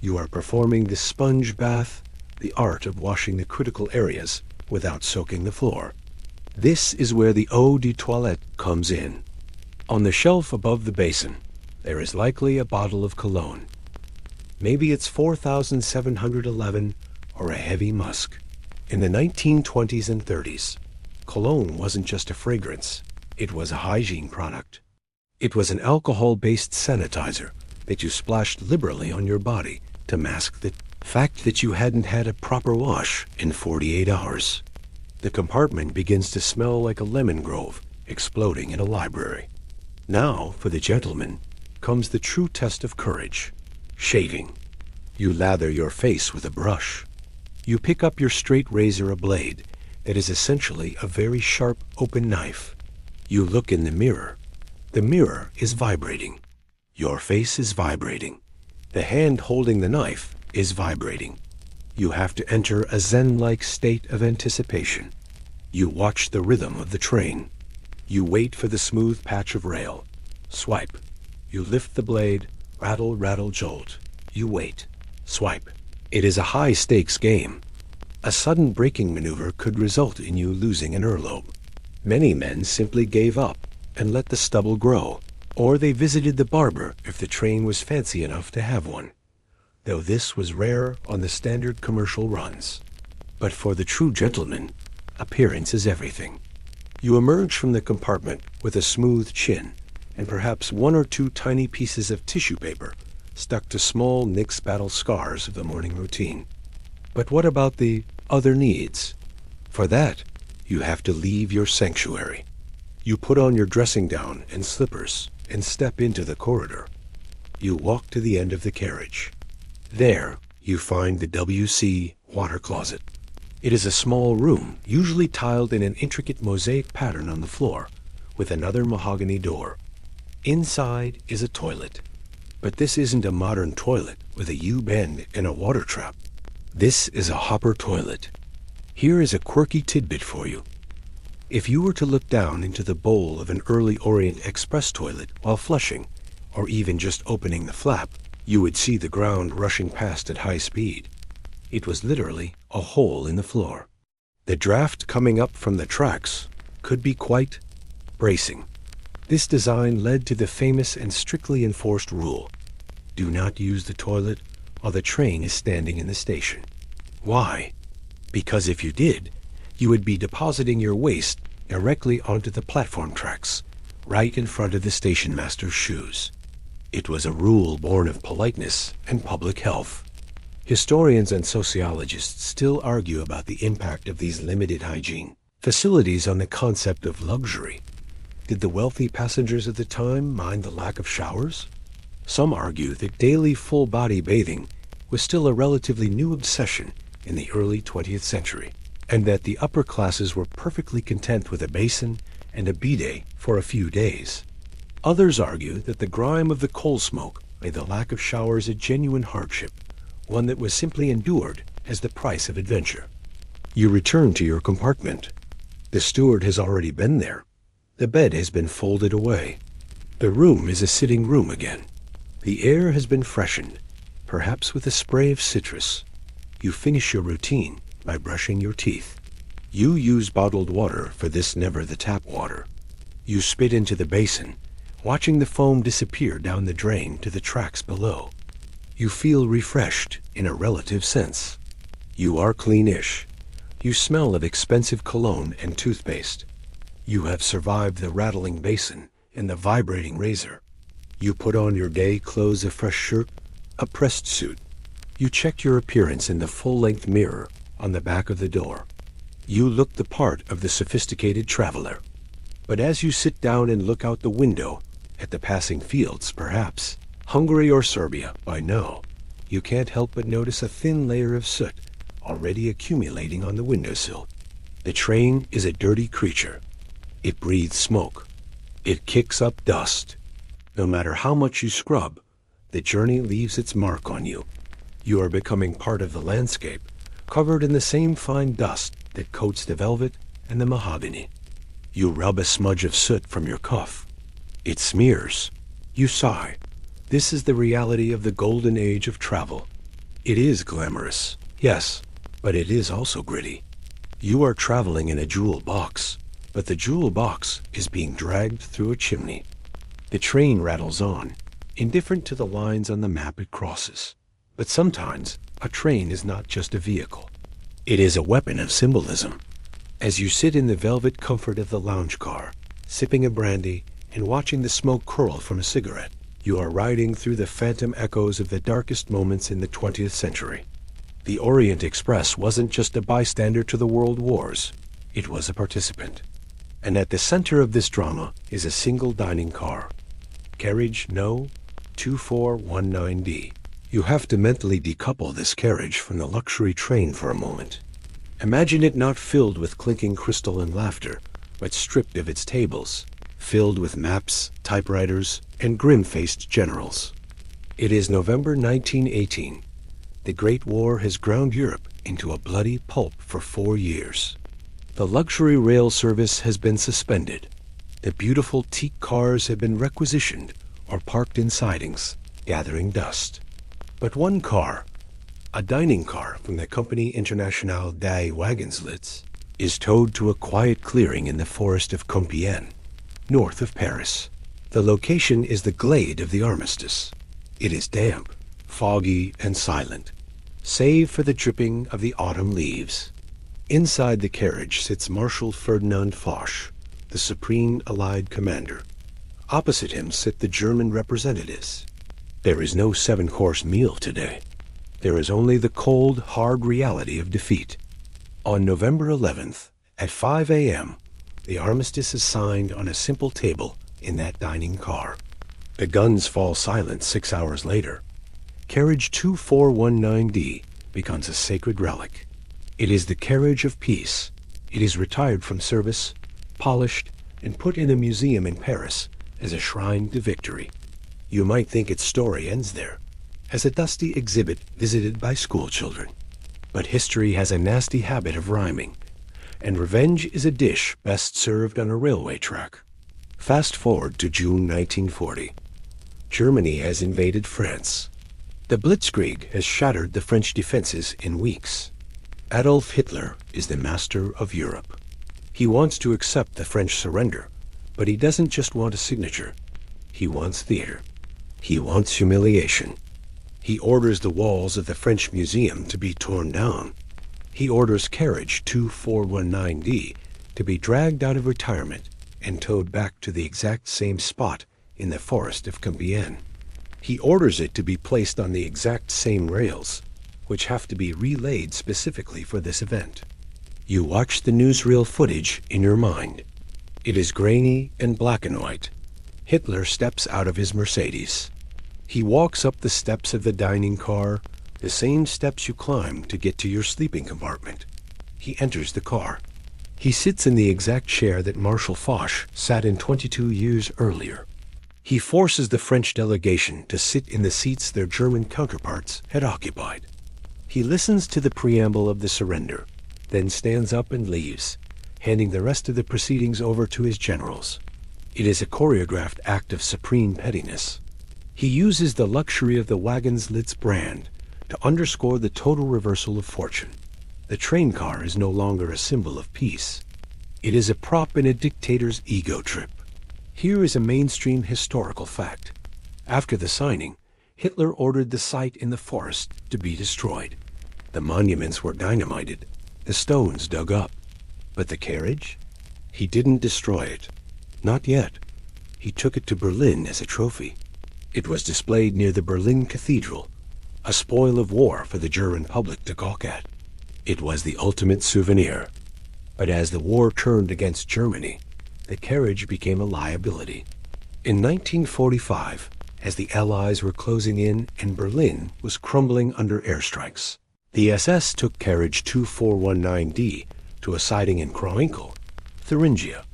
you are performing the sponge bath, the art of washing the critical areas without soaking the floor. This is where the eau de toilette comes in. On the shelf above the basin, there is likely a bottle of cologne. Maybe it's 4711 or a heavy musk. In the 1920s and 30s, cologne wasn't just a fragrance, it was a hygiene product. It was an alcohol-based sanitizer that you splashed liberally on your body to to mask the fact that you hadn't had a proper wash in 48 hours. The compartment begins to smell like a lemon grove exploding in a library. Now, for the gentleman, comes the true test of courage: shaving. You lather your face with a brush. You pick up your straight razor, a blade that is essentially a very sharp, open knife. You look in the mirror. The mirror is vibrating. Your face is vibrating. The hand holding the knife is vibrating. You have to enter a zen-like state of anticipation. You watch the rhythm of the train. You wait for the smooth patch of rail. Swipe. You lift the blade. Rattle, rattle, jolt. You wait. Swipe. It is a high-stakes game. A sudden braking maneuver could result in you losing an earlobe. Many men simply gave up and let the stubble grow, or they visited the barber if the train was fancy enough to have one, though this was rare on the standard commercial runs. But for the true gentleman, appearance is everything. You emerge from the compartment with a smooth chin and perhaps one or two tiny pieces of tissue paper stuck to small nix-battle scars of the morning routine. But what about the other needs? For that, you have to leave your sanctuary. You put on your dressing gown and slippers and step into the corridor. You walk to the end of the carriage. There, you find the WC water closet. It is a small room, usually tiled in an intricate mosaic pattern on the floor, with another mahogany door. Inside is a toilet. But this isn't a modern toilet with a U-bend and a water trap. This is a hopper toilet. Here is a quirky tidbit for you. If you were to look down into the bowl of an early Orient Express toilet while flushing, or even just opening the flap, you would see the ground rushing past at high speed. It was literally a hole in the floor. The draft coming up from the tracks could be quite bracing. This design led to the famous and strictly enforced rule: do not use the toilet while the train is standing in the station. Why? Because if you did, you would be depositing your waste directly onto the platform tracks, right in front of the station master's shoes. It was a rule born of politeness and public health. Historians and sociologists still argue about the impact of these limited hygiene facilities on the concept of luxury. Did the wealthy passengers of the time mind the lack of showers? Some argue that daily full-body bathing was still a relatively new obsession in the early 20th century, and that the upper classes were perfectly content with a basin and a bidet for a few days. Others argue that the grime of the coal smoke made the lack of showers a genuine hardship, one that was simply endured as the price of adventure. You return to your compartment. The steward has already been there. The bed has been folded away. The room is a sitting room again. The air has been freshened, perhaps with a spray of citrus. You finish your routine by brushing your teeth. You use bottled water for this never-the-tap water. You spit into the basin, watching the foam disappear down the drain to the tracks below. You feel refreshed in a relative sense. You are cleanish. You smell of expensive cologne and toothpaste. You have survived the rattling basin and the vibrating razor. You put on your day clothes, a fresh shirt, a pressed suit. You check your appearance in the full-length mirror on the back of the door. You look the part of the sophisticated traveler. But as you sit down and look out the window at the passing fields, perhaps Hungary or Serbia, I know, you can't help but notice a thin layer of soot already accumulating on the windowsill. The train is a dirty creature. It breathes smoke. It kicks up dust. No matter how much you scrub, the journey leaves its mark on you. You are becoming part of the landscape, covered in the same fine dust that coats the velvet and the mahogany. You rub a smudge of soot from your cuff. It smears. You sigh. This is the reality of the golden age of travel. It is glamorous, yes, but it is also gritty. You are traveling in a jewel box, but the jewel box is being dragged through a chimney. The train rattles on, indifferent to the lines on the map it crosses. But sometimes a train is not just a vehicle. It is a weapon of symbolism. As you sit in the velvet comfort of the lounge car, sipping a brandy and watching the smoke curl from a cigarette, You are riding through the phantom echoes of the darkest moments in the 20th century. The Orient Express wasn't just a bystander to the world wars, it was a participant. And at the center of this drama is a single dining car. Carriage No. 2419D. You have to mentally decouple this carriage from the luxury train for a moment. Imagine it not filled with clinking crystal and laughter, but stripped of its tables, filled with maps, typewriters, and grim-faced generals. It is November 1918. The Great War has ground Europe into a bloody pulp for 4 years. The luxury rail service has been suspended. The beautiful teak cars have been requisitioned or parked in sidings, gathering dust. But one car, a dining car from the Compagnie Internationale des Wagenslits, is towed to a quiet clearing in the forest of Compiègne, north of Paris. The location is the glade of the armistice. It is damp, foggy, and silent, save for the dripping of the autumn leaves. Inside the carriage sits Marshal Ferdinand Foch, the Supreme Allied Commander. Opposite him sit the German representatives. There is no 7-course meal today. There is only the cold, hard reality of defeat. On November 11th, at 5 a.m., the armistice is signed on a simple table in that dining car. The guns fall silent 6 hours later. Carriage 2419D becomes a sacred relic. It is the carriage of peace. It is retired from service, polished, and put in a museum in Paris as a shrine to victory. You might think its story ends there, as a dusty exhibit visited by schoolchildren. But history has a nasty habit of rhyming, and revenge is a dish best served on a railway track. Fast forward to June 1940. Germany has invaded France. The Blitzkrieg has shattered the French defenses in weeks. Adolf Hitler is the master of Europe. He wants to accept the French surrender, but he doesn't just want a signature. He wants theater. He wants humiliation. He orders the walls of the French Museum to be torn down. He orders carriage 2419D to be dragged out of retirement and towed back to the exact same spot in the forest of Compiègne. He orders it to be placed on the exact same rails, which have to be relayed specifically for this event. You watch the newsreel footage in your mind. It is grainy and black and white. Hitler steps out of his Mercedes. He walks up the steps of the dining car, the same steps you climb to get to your sleeping compartment. He enters the car. He sits in the exact chair that Marshal Foch sat in 22 years earlier. He forces the French delegation to sit in the seats their German counterparts had occupied. He listens to the preamble of the surrender, then stands up and leaves, handing the rest of the proceedings over to his generals. It is a choreographed act of supreme pettiness. He uses the luxury of the Wagenslits brand to underscore the total reversal of fortune. The train car is no longer a symbol of peace. It is a prop in a dictator's ego trip. Here is a mainstream historical fact. After the signing, Hitler ordered the site in the forest to be destroyed. The monuments were dynamited, the stones dug up. But the carriage? He didn't destroy it. Not yet. He took it to Berlin as a trophy. It was displayed near the Berlin Cathedral, a spoil of war for the German public to gawk at. It was the ultimate souvenir. But as the war turned against Germany, the carriage became a liability. In 1945, as the Allies were closing in and Berlin was crumbling under airstrikes, the SS took carriage 2419D to a siding in Kroinkel, Thuringia.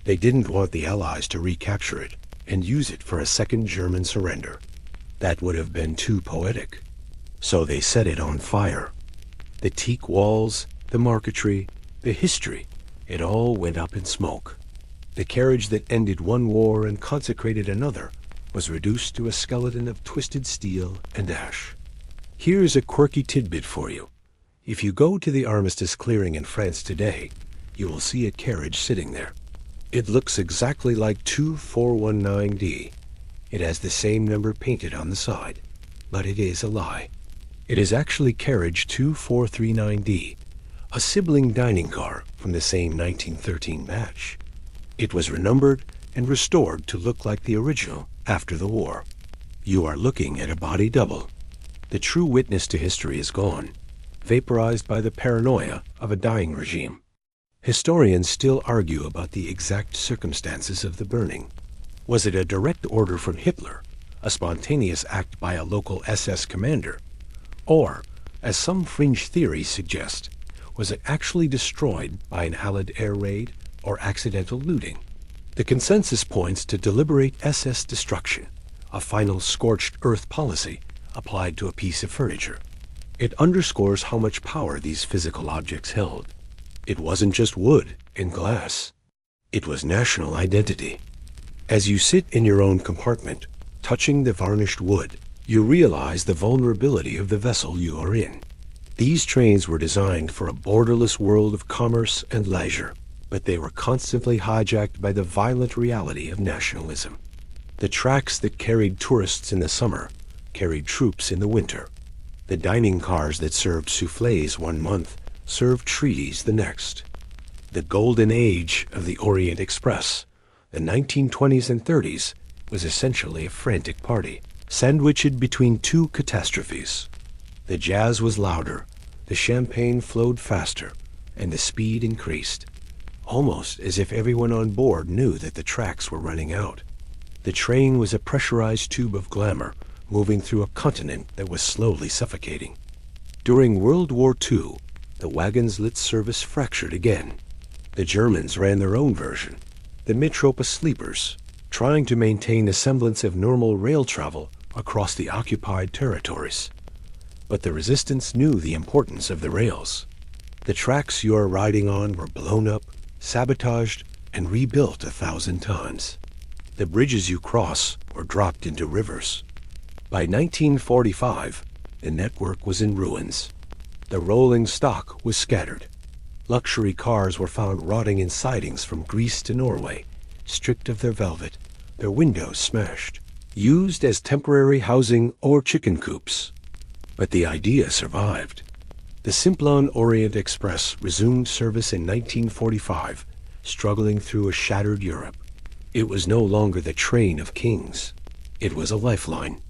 They didn't want the Allies to recapture it and use it for a second German surrender. That would have been too poetic. So they set it on fire. The teak walls, the marquetry, the history, it all went up in smoke. The carriage that ended one war and consecrated another was reduced to a skeleton of twisted steel and ash. Here's a quirky tidbit for you. If you go to the armistice clearing in France today, you will see a carriage sitting there. It looks exactly like 2419D. It has the same number painted on the side, but it is a lie. It is actually carriage 2439D, a sibling dining car from the same 1913 batch. It was renumbered and restored to look like the original after the war. You are looking at a body double. The true witness to history is gone, vaporized by the paranoia of a dying regime. Historians still argue about the exact circumstances of the burning. Was it a direct order from Hitler, a spontaneous act by a local SS commander? Or, as some fringe theories suggest, was it actually destroyed by an Allied air raid or accidental looting? The consensus points to deliberate SS destruction, a final scorched earth policy applied to a piece of furniture. It underscores how much power these physical objects held. It wasn't just wood and glass. It was national identity. As you sit in your own compartment, touching the varnished wood, you realize the vulnerability of the vessel you are in. These trains were designed for a borderless world of commerce and leisure, but they were constantly hijacked by the violent reality of nationalism. The tracks that carried tourists in the summer carried troops in the winter. The dining cars that served soufflés one month served treaties the next. The golden age of the Orient Express, the 1920s and 30s, was essentially a frantic party, sandwiched between two catastrophes. The jazz was louder, the champagne flowed faster, and the speed increased, almost as if everyone on board knew that the tracks were running out. The train was a pressurized tube of glamour moving through a continent that was slowly suffocating. During World War II, the wagon's lit service fractured again. The Germans ran their own version, the Mitropa sleepers, trying to maintain a semblance of normal rail travel across the occupied territories. But the resistance knew the importance of the rails. The tracks you are riding on were blown up, sabotaged, and rebuilt 1,000 times. The bridges you cross were dropped into rivers. By 1945, the network was in ruins. The rolling stock was scattered. Luxury cars were found rotting in sidings from Greece to Norway, stripped of their velvet, their windows smashed, used as temporary housing or chicken coops. But the idea survived. The Simplon Orient Express resumed service in 1945, struggling through a shattered Europe. It was no longer the train of kings. It was a lifeline.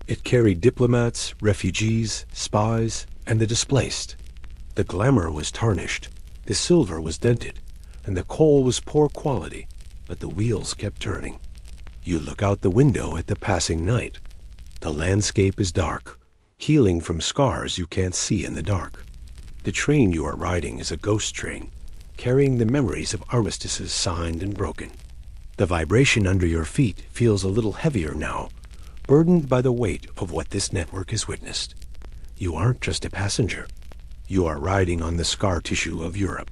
It carried diplomats, refugees, spies, and the displaced. The glamour was tarnished, the silver was dented, and the coal was poor quality, but the wheels kept turning. You look out the window at the passing night. The landscape is dark, healing from scars you can't see in the dark. The train you are riding is a ghost train, carrying the memories of armistices signed and broken. The vibration under your feet feels a little heavier now, burdened by the weight of what this network has witnessed. You aren't just a passenger. You are riding on the scar tissue of Europe.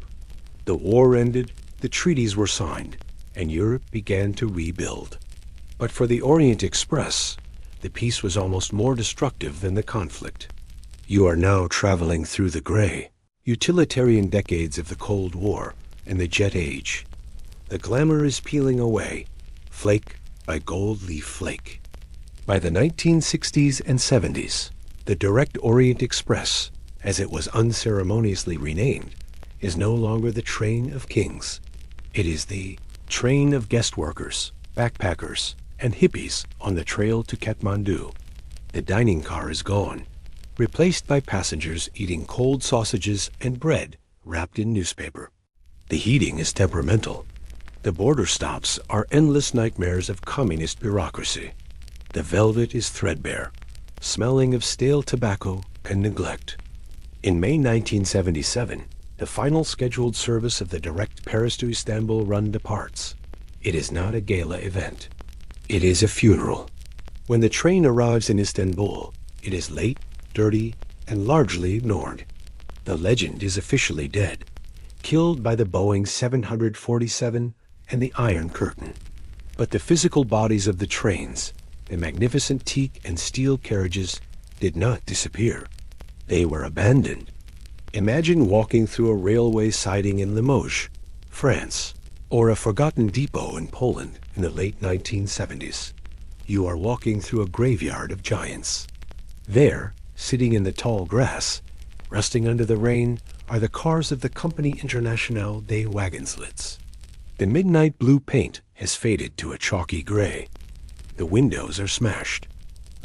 The war ended, the treaties were signed, and Europe began to rebuild. But for the Orient Express, the peace was almost more destructive than the conflict. You are now traveling through the gray, utilitarian decades of the Cold War and the Jet Age. The glamour is peeling away, flake by gold leaf flake. By the 1960s and 70s, the Direct Orient Express, as it was unceremoniously renamed, is no longer the train of kings. It is the train of guest workers, backpackers, and hippies on the trail to Kathmandu. The dining car is gone, replaced by passengers eating cold sausages and bread wrapped in newspaper. The heating is temperamental. The border stops are endless nightmares of communist bureaucracy. The velvet is threadbare, smelling of stale tobacco and neglect. In May 1977, the final scheduled service of the direct Paris to Istanbul run departs. It is not a gala event. It is a funeral. When the train arrives in Istanbul, it is late, dirty, and largely ignored. The legend is officially dead, killed by the Boeing 747 and the Iron Curtain. But the physical bodies of the trains, the magnificent teak and steel carriages, did not disappear. They were abandoned. Imagine walking through a railway siding in Limoges, France, or a forgotten depot in Poland in the late 1970s. You are walking through a graveyard of giants. There, sitting in the tall grass, rusting under the rain, are the cars of the Compagnie Internationale des Wagonslits. The midnight blue paint has faded to a chalky gray. The windows are smashed.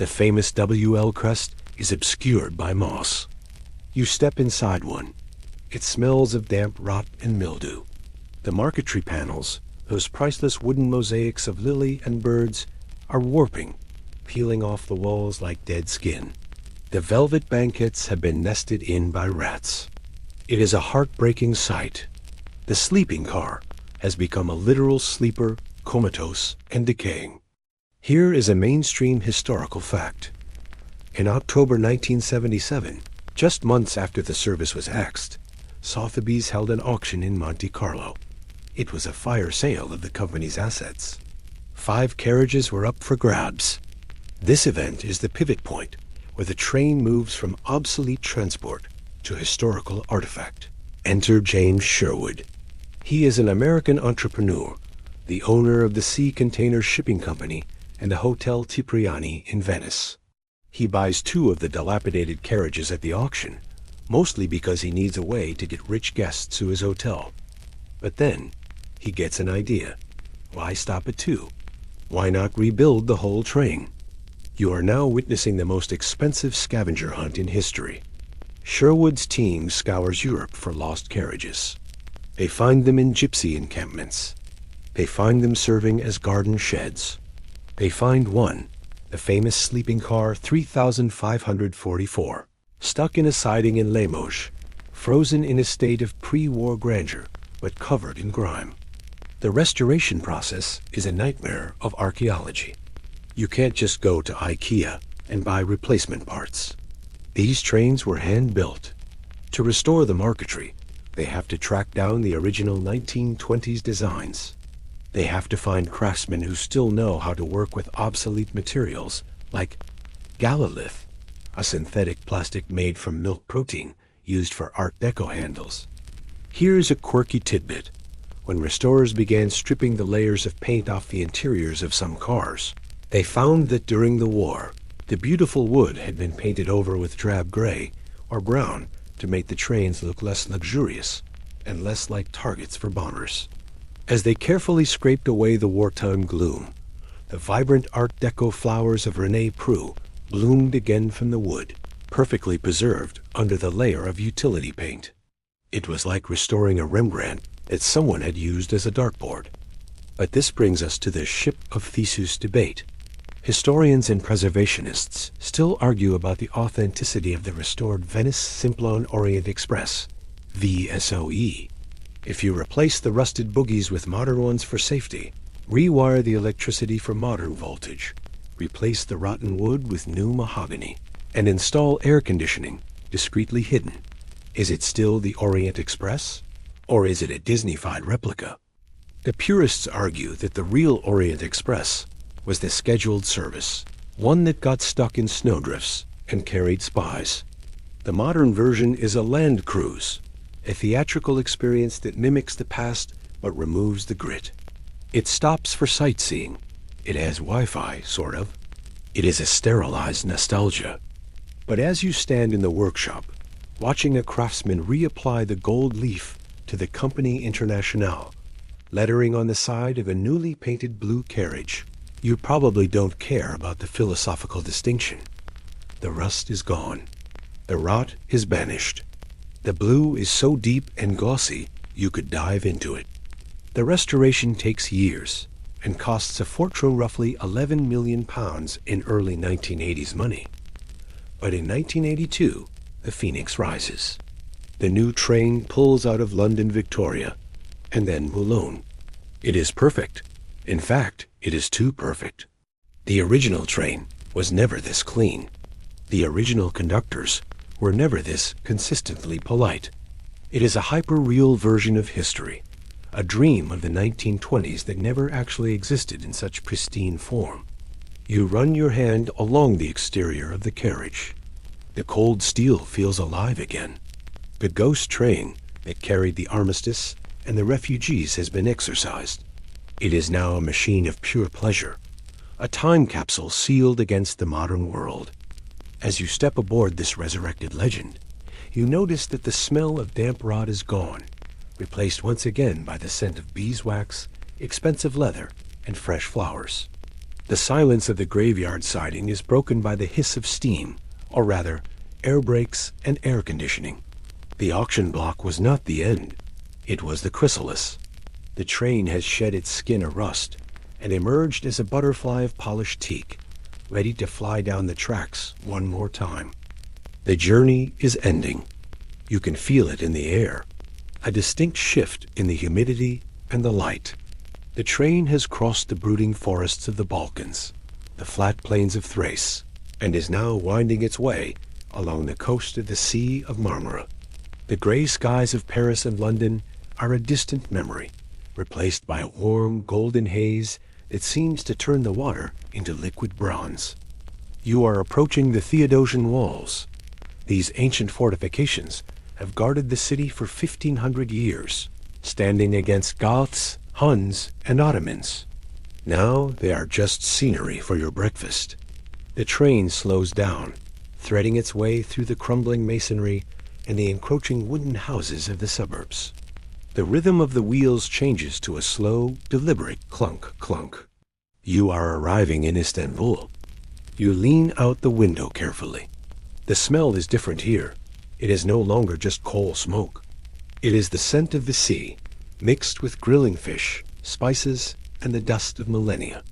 The famous WL crest is obscured by moss. You step inside one. It smells of damp rot and mildew. The marquetry panels, those priceless wooden mosaics of lily and birds, are warping, peeling off the walls like dead skin. The velvet banquettes have been nested in by rats. It is a heartbreaking sight. The sleeping car has become a literal sleeper, comatose and decaying. Here is a mainstream historical fact. In October 1977, just months after the service was axed, Sotheby's held an auction in Monte Carlo. It was a fire sale of the company's assets. 5 carriages were up for grabs. This event is the pivot point where the train moves from obsolete transport to historical artifact. Enter James Sherwood. He is an American entrepreneur, the owner of the Sea Container Shipping Company and the Hotel Cipriani in Venice. He buys 2 of the dilapidated carriages at the auction, mostly because he needs a way to get rich guests to his hotel. But then, he gets an idea. Why stop at 2? Why not rebuild the whole train? You are now witnessing the most expensive scavenger hunt in history. Sherwood's team scours Europe for lost carriages. They find them in gypsy encampments. They find them serving as garden sheds. They find one, the famous sleeping car 3544, stuck in a siding in Limoges, frozen in a state of pre-war grandeur, but covered in grime. The restoration process is a nightmare of archaeology. You can't just go to IKEA and buy replacement parts. These trains were hand-built. To restore the marquetry, they have to track down the original 1920s designs. They have to find craftsmen who still know how to work with obsolete materials like galalith, a synthetic plastic made from milk protein used for Art Deco handles. Here's a quirky tidbit. When restorers began stripping the layers of paint off the interiors of some cars, they found that during the war, the beautiful wood had been painted over with drab gray or brown to make the trains look less luxurious and less like targets for bombers. As they carefully scraped away the wartime gloom, the vibrant Art Deco flowers of René Preux bloomed again from the wood, perfectly preserved under the layer of utility paint. It was like restoring a Rembrandt that someone had used as a dartboard. But this brings us to the ship of Theseus debate. Historians and preservationists still argue about the authenticity of the restored Venice Simplon Orient Express, VSOE. If you replace the rusted bogies with modern ones for safety, rewire the electricity for modern voltage, replace the rotten wood with new mahogany, and install air conditioning discreetly hidden, is it still the Orient Express? Or is it a Disney-fied replica? The purists argue that the real Orient Express was the scheduled service, one that got stuck in snowdrifts and carried spies. The modern version is a land cruise, a theatrical experience that mimics the past but removes the grit. It stops for sightseeing. It has Wi-Fi, sort of. It is a sterilized nostalgia. But as you stand in the workshop, watching a craftsman reapply the gold leaf to the Compagnie Internationale, lettering on the side of a newly painted blue carriage, you probably don't care about the philosophical distinction. The rust is gone. The rot is banished. The blue is so deep and glossy, you could dive into it. The restoration takes years and costs a fortune, roughly £11 million in early 1980s money. But in 1982, the phoenix rises. The new train pulls out of London Victoria, and then Boulogne. It is perfect. In fact, it is too perfect. The original train was never this clean. The original conductors were never this consistently polite. It is a hyper-real version of history, a dream of the 1920s that never actually existed in such pristine form. You run your hand along the exterior of the carriage. The cold steel feels alive again. The ghost train that carried the armistice and the refugees has been exorcised. It is now a machine of pure pleasure, a time capsule sealed against the modern world. As you step aboard this resurrected legend, you notice that the smell of damp rot is gone, replaced once again by the scent of beeswax, expensive leather, and fresh flowers. The silence of the graveyard siding is broken by the hiss of steam, or rather, air brakes and air conditioning. The auction block was not the end. It was the chrysalis. The train has shed its skin of rust and emerged as a butterfly of polished teak, ready to fly down the tracks one more time. The journey is ending. You can feel it in the air, a distinct shift in the humidity and the light. The train has crossed the brooding forests of the Balkans, the flat plains of Thrace, and is now winding its way along the coast of the Sea of Marmara. The gray skies of Paris and London are a distant memory, replaced by a warm golden haze that seems to turn the water into liquid bronze. You are approaching the Theodosian walls. These ancient fortifications have guarded the city for 1,500 years, standing against Goths, Huns, and Ottomans. Now they are just scenery for your breakfast. The train slows down, threading its way through the crumbling masonry and the encroaching wooden houses of the suburbs. The rhythm of the wheels changes to a slow, deliberate clunk, clunk. You are arriving in Istanbul. You lean out the window carefully. The smell is different here. It is no longer just coal smoke. It is the scent of the sea, mixed with grilling fish, spices, and the dust of millennia.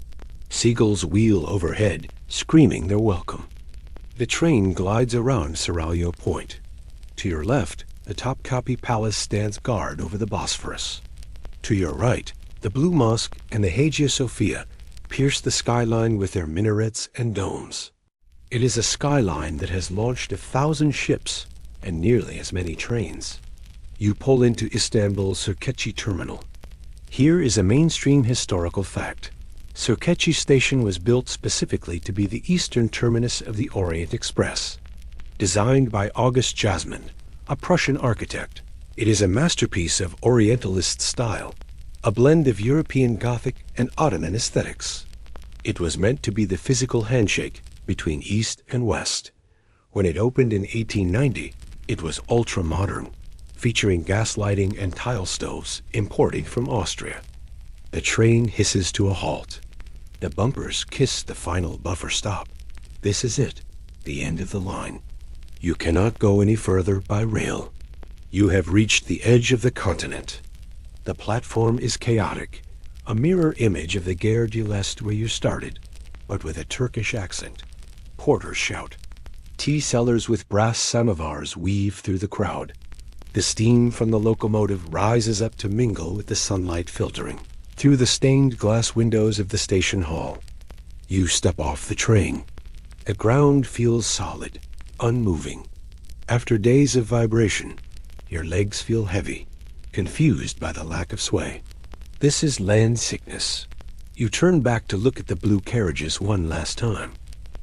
Seagulls wheel overhead, screaming their welcome. The train glides around Seraglio Point. To your left, the Topkapi Palace stands guard over the Bosphorus. To your right, the Blue Mosque and the Hagia Sophia pierce the skyline with their minarets and domes. It is a skyline that has launched 1,000 ships and nearly as many trains. You pull into Istanbul's Sirkeci terminal. Here is a mainstream historical fact. Sirkeci station was built specifically to be the eastern terminus of the Orient Express. Designed by August Jasmin, a Prussian architect, it is a masterpiece of Orientalist style, a blend of European Gothic and Ottoman aesthetics. It was meant to be the physical handshake between East and West. When it opened in 1890, it was ultra-modern, featuring gas lighting and tile stoves imported from Austria. The train hisses to a halt. The bumpers kiss the final buffer stop. This is it, the end of the line. You cannot go any further by rail. You have reached the edge of the continent. The platform is chaotic, a mirror image of the Gare de l'Est where you started, but with a Turkish accent. Porters shout. Tea sellers with brass samovars weave through the crowd. The steam from the locomotive rises up to mingle with the sunlight filtering through the stained glass windows of the station hall. You step off the train. The ground feels solid, unmoving. After days of vibration, your legs feel heavy, confused by the lack of sway. This is land sickness. You turn back to look at the blue carriages one last time.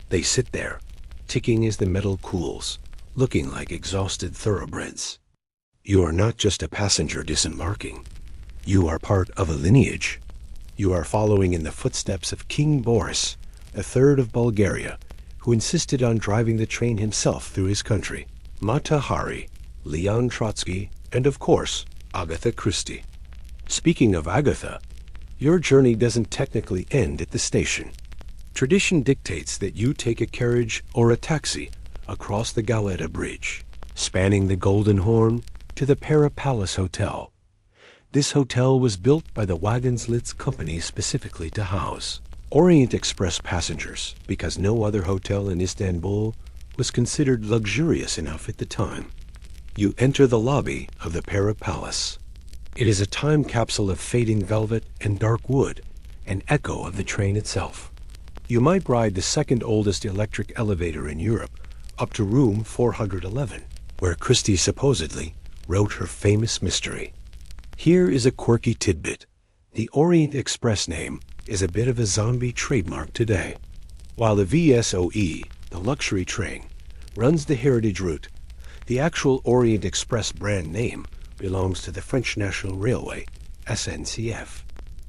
They sit there, ticking as the metal cools, looking like exhausted thoroughbreds. You are not just a passenger disembarking. You are part of a lineage. You are following in the footsteps of King Boris, a third of Bulgaria, who insisted on driving the train himself through his country. Mata Hari, Leon Trotsky, and of course, Agatha Christie. Speaking of Agatha, your journey doesn't technically end at the station. Tradition dictates that you take a carriage or a taxi across the Galata Bridge, spanning the Golden Horn to the Para Palace Hotel. This hotel was built by the Wagenslitz Company specifically to house Orient Express passengers because no other hotel in Istanbul was considered luxurious enough at the time. You enter the lobby of the Para Palace. It is a time capsule of fading velvet and dark wood, an echo of the train itself. You might ride the second oldest electric elevator in Europe up to room 411, where Christie supposedly wrote her famous mystery. Here is a quirky tidbit. The Orient Express name is a bit of a zombie trademark today. While the VSOE, the luxury train, runs the heritage route, the actual Orient Express brand name belongs to the French National Railway, SNCF.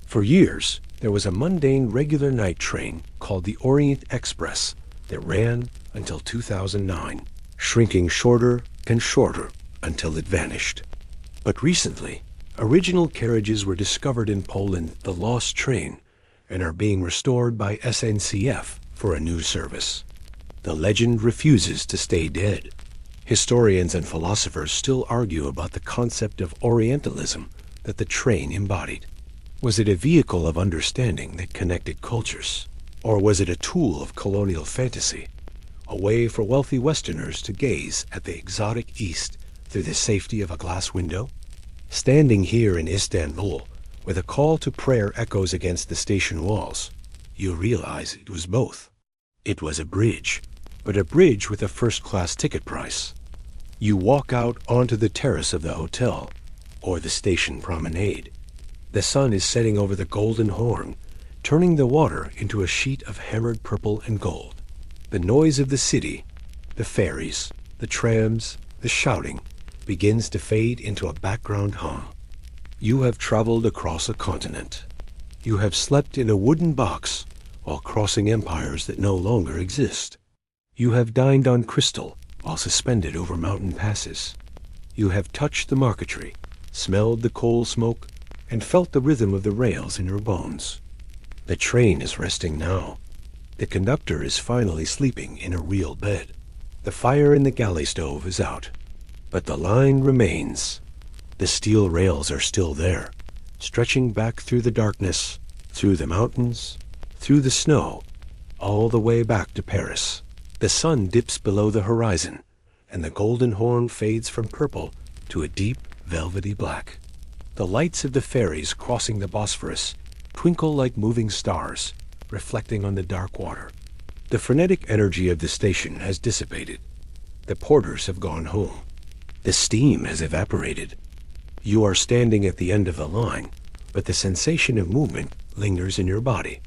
For years, there was a mundane regular night train called the Orient Express that ran until 2009, shrinking shorter and shorter until it vanished. But recently, original carriages were discovered in Poland, the Lost Train, and are being restored by SNCF for a new service. The legend refuses to stay dead. Historians and philosophers still argue about the concept of Orientalism that the train embodied. Was it a vehicle of understanding that connected cultures? Or was it a tool of colonial fantasy, a way for wealthy Westerners to gaze at the exotic East through the safety of a glass window? Standing here in Istanbul, with a call to prayer echoes against the station walls, you realize it was both. It was a bridge, but a bridge with a first-class ticket price. You walk out onto the terrace of the hotel, or the station promenade. The sun is setting over the Golden Horn, turning the water into a sheet of hammered purple and gold. The noise of the city, the ferries, the trams, the shouting, begins to fade into a background hum. You have traveled across a continent. You have slept in a wooden box while crossing empires that no longer exist. You have dined on crystal while suspended over mountain passes. You have touched the marquetry, smelled the coal smoke, and felt the rhythm of the rails in your bones. The train is resting now. The conductor is finally sleeping in a real bed. The fire in the galley stove is out, but the line remains. The steel rails are still there, stretching back through the darkness, through the mountains, through the snow, all the way back to Paris. The sun dips below the horizon, and the Golden Horn fades from purple to a deep, velvety black. The lights of the ferries crossing the Bosphorus twinkle like moving stars, reflecting on the dark water. The frenetic energy of the station has dissipated. The porters have gone home. The steam has evaporated. You are standing at the end of the line, but the sensation of movement lingers in your body.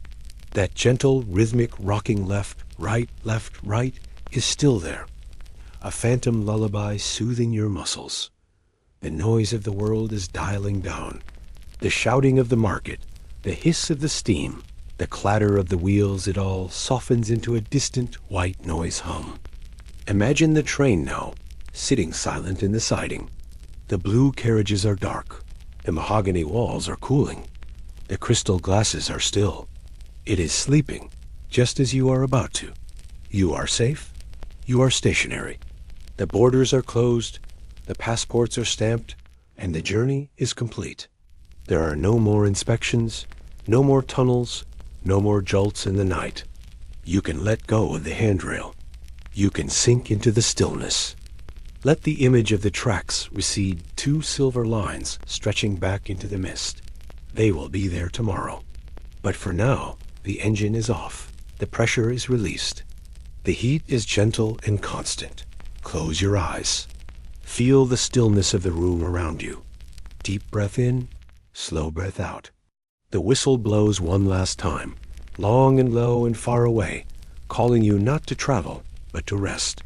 That gentle, rhythmic rocking left, right, is still there. A phantom lullaby soothing your muscles. The noise of the world is dialing down. The shouting of the market, the hiss of the steam, the clatter of the wheels, it all softens into a distant white noise hum. Imagine the train now, sitting silent in the siding. The blue carriages are dark. The mahogany walls are cooling. The crystal glasses are still. It is sleeping, just as you are about to. You are safe. You are stationary. The borders are closed. The passports are stamped. And the journey is complete. There are no more inspections, no more tunnels, no more jolts in the night. You can let go of the handrail. You can sink into the stillness. Let the image of the tracks recede 2 silver lines stretching back into the mist. They will be there tomorrow. But for now, the engine is off. The pressure is released. The heat is gentle and constant. Close your eyes. Feel the stillness of the room around you. Deep breath in, slow breath out. The whistle blows one last time, long and low and far away, calling you not to travel, but to rest.